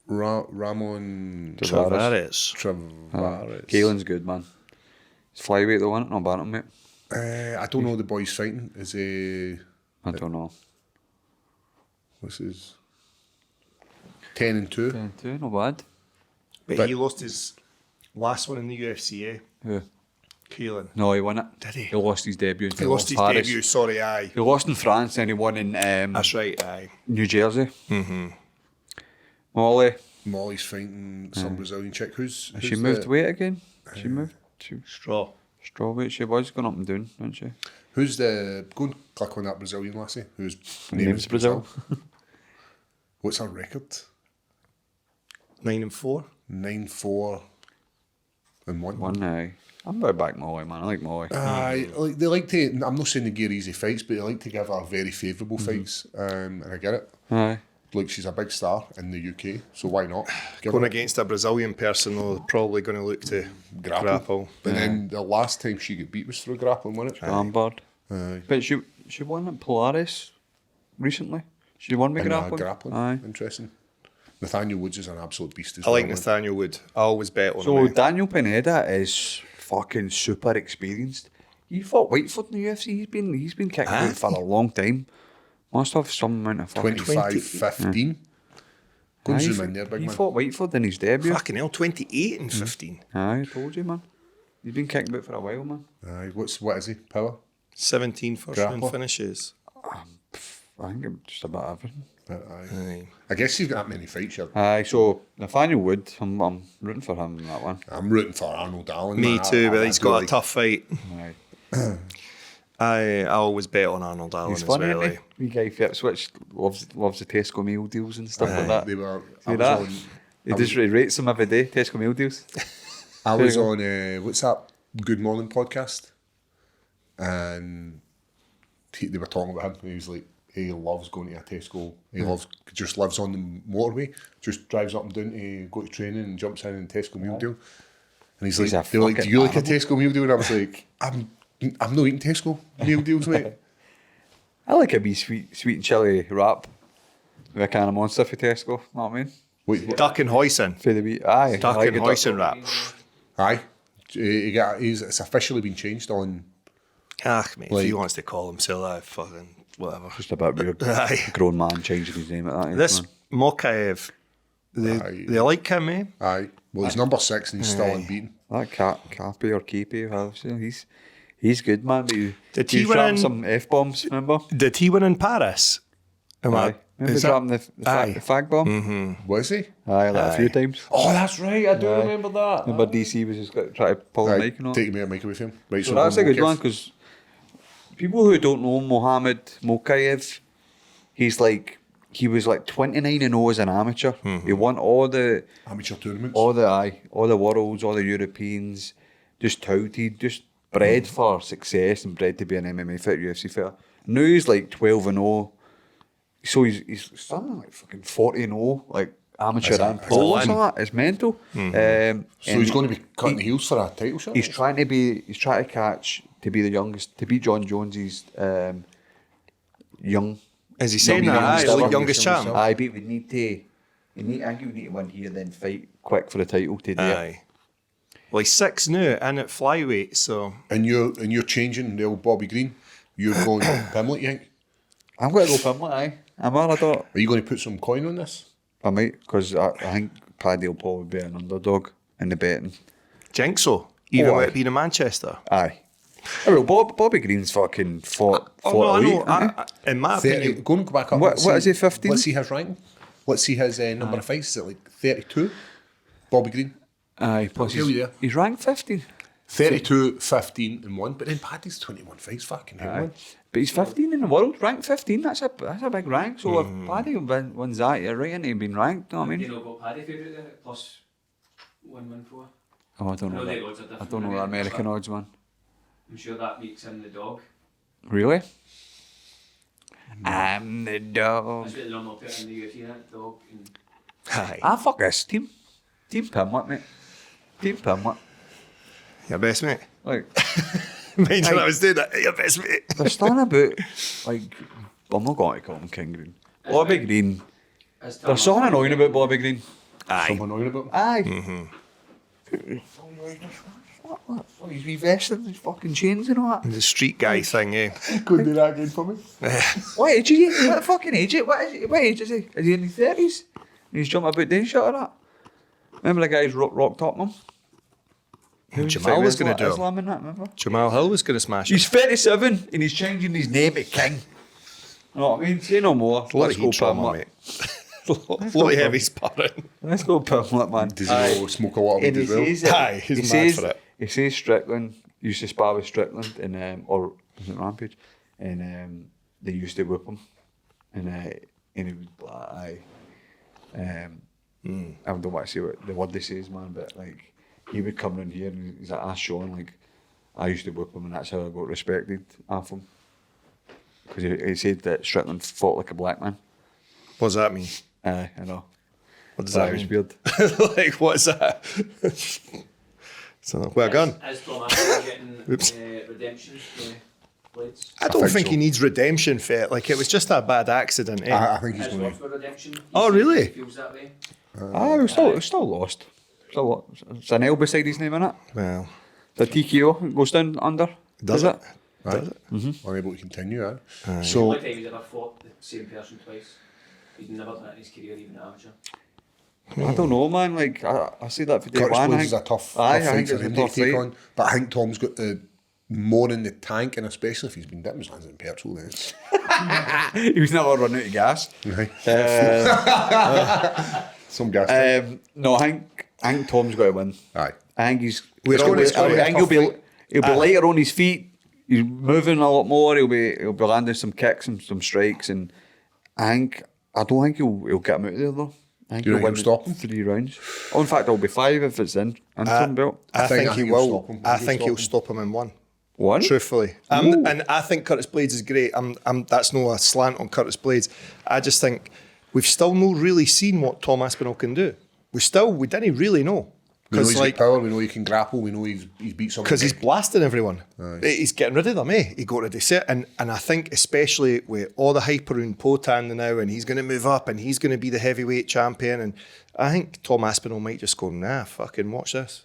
Ramon Tavares. Tavares. Galen's good, man. It's flyweight though, isn't it? Not bantam, mate. I don't know the boy's fighting. Is he? I don't know. What's his? 10-2. 10-2, not bad. But he lost his last one in the UFC, eh? Who? Keelan. No, he won it. Did he? He lost his debut. He lost his Paris. debut, sorry, aye. He lost in France and he won in That's right, aye. New Jersey. Mm-hmm. Molly. Molly's fighting some Brazilian chick. Who's She moved weight again. She moved. Straw. Strawweight. She was going up and down, wasn't she? Who's the? Go and click on that Brazilian lassie. Whose name Name's is Brazil. What's her record? 9-4. 9-4 and 1. One now. I'm about back Molly, man. I like Molly. Aye, like they like to. I'm not saying they give easy fights, but they like to give her very favourable fights, and I get it. Aye. Like she's a big star in the UK, so why not? Give Going her against a Brazilian person, though, they're probably going to look to grapple. But then the last time she got beat was through grappling, wasn't it? Bungard. Aye. But she won at Polaris recently. She won with And, grappling. grappling. Aye. Interesting. Nathaniel Woods is an absolute beast as I well. like Nathaniel Wood. I always bet on So him. eh? Daniel Pineda is fucking super experienced. He fought Whitefoot in the UFC. He's been kicking out for a long time. Must have some amount of fucking 25-15. Go and Aye, zoom in there, big he man. fought Whitefoot in his debut. Fucking hell, 28 and 15. Aye, I told you, man. He's been kicking about for a while, man. Aye, what is he? Power? 17 first round Grappler. finishes. I think I'm just about everything. Aye. I guess he's got that many fights here. Aye, so Nathaniel Wood, I'm rooting for him in that one. I'm rooting for Arnold Allen. Me man. too, but I he's do got a like- tough fight. Aye. I always bet on Arnold Allen He's as funny, well. isn't eh? he? Wee guy for Ipswich loves the Tesco meal deals and stuff like that. They were. See that? He just rates them every day, Tesco meal deals. I There was you go. on what's that Good Morning podcast, and they were talking about him. He was like, he loves going to a Tesco. He just lives on the motorway, just drives up and down to go to training and jumps in a Tesco meal deal. And he's He's like, a they're like, do fucking you like a animal." Tesco meal deal? And I was like, I'm not eating Tesco meal deals, mate. I like a wee sweet and chilly wrap with a can of Monster for Tesco. Know what I mean? Wait, what? Duck and hoisin. For the wee, aye. Duck I like and a duck. hoisin wrap. Aye, it's officially been changed on. Ah, mate, Like- if he wants to call himself that, fucking whatever. Just a bit weird. Aye. Grown man changing his name at that age, This man. Mokaev, Aye. they like him, eh? Aye, well, he's number 6 and he's still unbeaten. That Cappy or Keepy, however you say, he's good, man. But Did he he was win dropping in- some F-bombs, remember? Did he win in Paris? Am I- Aye. Remember is that- dropping the Aye. fag bomb? Was he? Aye, like a few times. Oh, that's right. I do Aye. remember that. Remember DC was just like, trying to pull the Aye, mic and all. taking me a mic away from him. Right, So that's a good Mokaev. one because people who don't know Mohamed Mokaev, he was like 29-0 as an amateur. He won all the Amateur tournaments. all the worlds, all the Europeans, just touted, just bred for success and bred to be an MMA fighter, UFC fighter. Now he's like 12-0. So he's something like fucking 40-0, like amateur Is it? and Is pro it or in? something like that. It's mental. So And he's going to be cutting heels for a title shot? He's trying to catch to be the youngest, to be John Jones's young. Is he saying young- that? Aye, youngest he's like ever. youngest champ. Aye, but we need to. I think we need to win here, then fight quick for the title to do it. Aye. Well, he's 6 now and at flyweight, so And you're changing the old Bobby Green. You're going Pimlet, you think? I'm going to go Pimlet, aye. I'm all I thought. Are you going to put some coin on this? I might, because I think Paddy will probably be an underdog in the betting. Jinxo, even Oh, with aye. it being in Manchester. Aye. Oh, well, Bobby Green's fucking fought Oh, no, I elite, know. hasn't he? In my 30, opinion, go and go back up. What- Let's what see- is he, 15? Let's see his ranking. Let's see his number of fights. Is it like 32? Bobby Green? Aye, plus Hell yeah. he's ranked 15. 32, 15 and 1. But then Paddy's 21 fights. Fucking hell, man. But he's 15 in the world, ranked 15. That's a big rank. So if Paddy wins that, you're right into being ranked. Know what I You mean? know got Paddy favourite there, plus 114. Oh, I don't I know know the that. odds are I different. don't know the American odds, man. I'm sure that makes him the dog. Really? I'm the dog. That's what they're not putting in the UFC, that dog. And aye. Ah, fuck this team. Team Pimlet, mate. Team Pimlet. Your best mate. Like, Mind you, I was doing that. Your best mate. they're starting about, like, I'm not going to call him King Green. Bobby Green. There's something annoying about Bobby Green. Someone annoying about him. Aye. What? He's revested his fucking chains and all that. The street guy thing, eh? Couldn't do that again for me. What age is he? What the fucking age? What age is he? Is he in his 30s? He's jumping about doing shit like that. Remember the guys rocked up him? Jamal was going to do him. Islam and that, remember? Jamal Hill was going to smash him. He's 37 and he's changing his name to King. You know what I mean? Say no more. A lot Let's of go heat trauma, Pamela. mate. A lot of heavy sparring. Let's go Pamela, man. Does he smoke a lot of And weed he as well? says that- Aye, he's he mad says, for it. He says Strickland used to spar with Strickland and or was it Rampage, and they used to whip him, and he was like, aye. I don't want to say what the word they says, man, but like he would come in here and he's like, "Ah, Sean, like I used to whip him, and that's how I got respected off him." Because he said that Strickland fought like a black man. What does that mean? I know. What does But that it was mean? weird. Like, what's that? So, well done. Is Tom Aston getting redemption for blades? I don't think think so. he needs redemption for it. Like, it was just a bad accident, eh? I think he's Has going worked to. for redemption. He Oh, says really? He feels that way. We're still lost. It's an L beside his name, innit? Well, The TKO goes down under. does it? Does it? Unable to continue, eh? The So, only time he's ever fought the same person twice. He's never done it in his career, even at amateur. I don't know, man. Like I say that for day Curtis one. Blades is a tough I fight think for it's a him to tough take fight. on. But I think Tom's got the more in the tank, and especially if he's been dipping his hands in petrol, then it's He was never running out of gas. right. Uh, Some gas. no, I think Tom's got to win. Aye. I think he's. It's gonna be I think a tough fight. he'll be lighter on his feet. He's moving a lot more. He'll be landing some kicks and some strikes, and I don't think he'll get him out of there though. I think Do you he'll think win he'll stop him? 3 rounds. Oh, in fact, it'll be 5 if it's in interim belt. I think he he'll will. stop him. I think he'll stop him in one. One. Truthfully, and I think Curtis Blades is great. That's no a slant on Curtis Blades. I just think we've still not really seen what Tom Aspinall can do. We didn't really know We know because he's got power, we know he can grapple, we know he's beat someone. because he's blasting everyone. He's getting rid of them, eh? He got rid of it, and I think especially with all the hype around Potan now, and he's going to move up, and he's going to be the heavyweight champion, and I think Tom Aspinall might just go, nah, fucking watch this.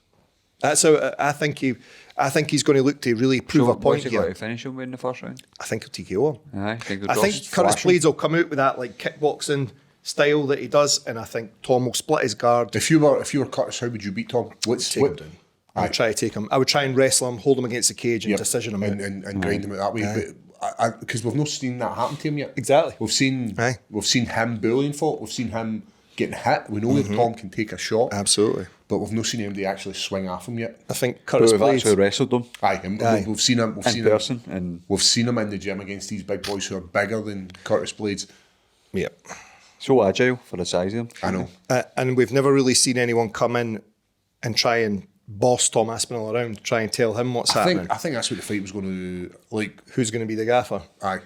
That's how I think he's going to look to really prove a point What's he got here. to finish him in the first round? I think he'll TKO him. I think I think Curtis Blades will come out with that like kickboxing style that he does, and I think Tom will split his guard. If you were Curtis, how would you beat Tom? Take him down. I would try to take him. I would try and wrestle him, hold him against the cage, and Yep. decision him out. and grind him out that way. But because we've not seen that happen to him yet. Exactly. We've seen Aye. him bullying folk. We've seen him getting hit. We know that Tom can take a shot. Absolutely. But we've not seen anybody actually swing off him yet. I think But Curtis we've Blades. actually wrestled him Aye, and Aye. we've seen him. We've in seen person, him. and We've seen him in the gym against these big boys who are bigger than Curtis Blades. Yeah. so agile for the size of him. I know. And we've never really seen anyone come in and try and boss Tom Aspinall around, try and tell him what's happening. I think that's what the fight was going to like. Who's going to be the gaffer? Aye.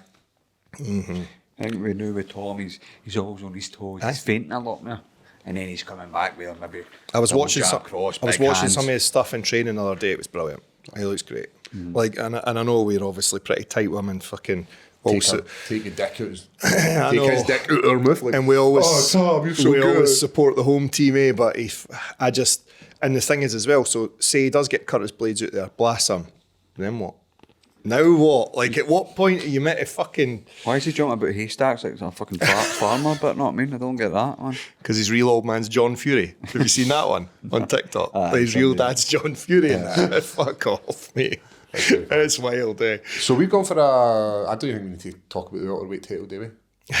I think we knew with Tom, he's always on his toes. He's fainting a lot now, and then he's coming back with maybe. I was double watching jab some. cross, I was big watching hands. some of his stuff in training the other day. It was brilliant. He looks great. Like, and I know we're obviously pretty tight with him and fucking. Also, Take your dick out. I Take know. his dick out our mouth. Like, And we always, oh, Tom, you're so we good. always support the home team, eh? But I just, and the thing is as well. So say he does get Curtis Blades out there, blast him. Then what? Now what? Like, at what point are you meant to fucking? Why is he jumping about haystacks like a fucking farmer? But not me. I don't get that, man. Because his real old man's John Fury. Have you seen that one on TikTok? His real dad's John Fury. And that. Fuck off, mate. It's wild, eh? So we've gone for a. I don't think we need to talk about the welterweight title, do we?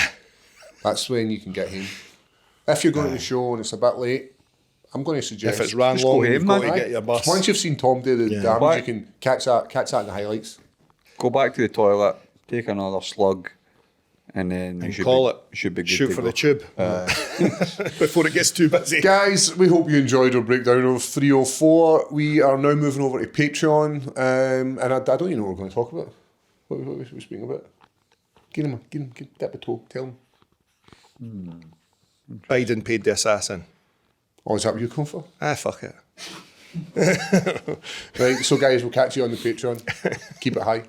That's when you can get him. If you're going to the show and it's a bit late, I'm going to suggest If it's ran Just go long, ahead, you've got man. to get your bus. Once you've seen Tom do the damage, Why- you can catch that in the highlights. Go back to the toilet, take another slug, and then you should Call be, it. Should be good Shoot to for go. the tube before it gets too busy. Guys, we hope you enjoyed our breakdown of 304. We are now moving over to Patreon, and I don't even know what we're going to talk about. What are we speaking about? Get him, dip a toe, tell him. Biden paid the assassin. Oh, is that what you come for? Ah, fuck it. Right, so guys, we'll catch you on the Patreon. Keep it high.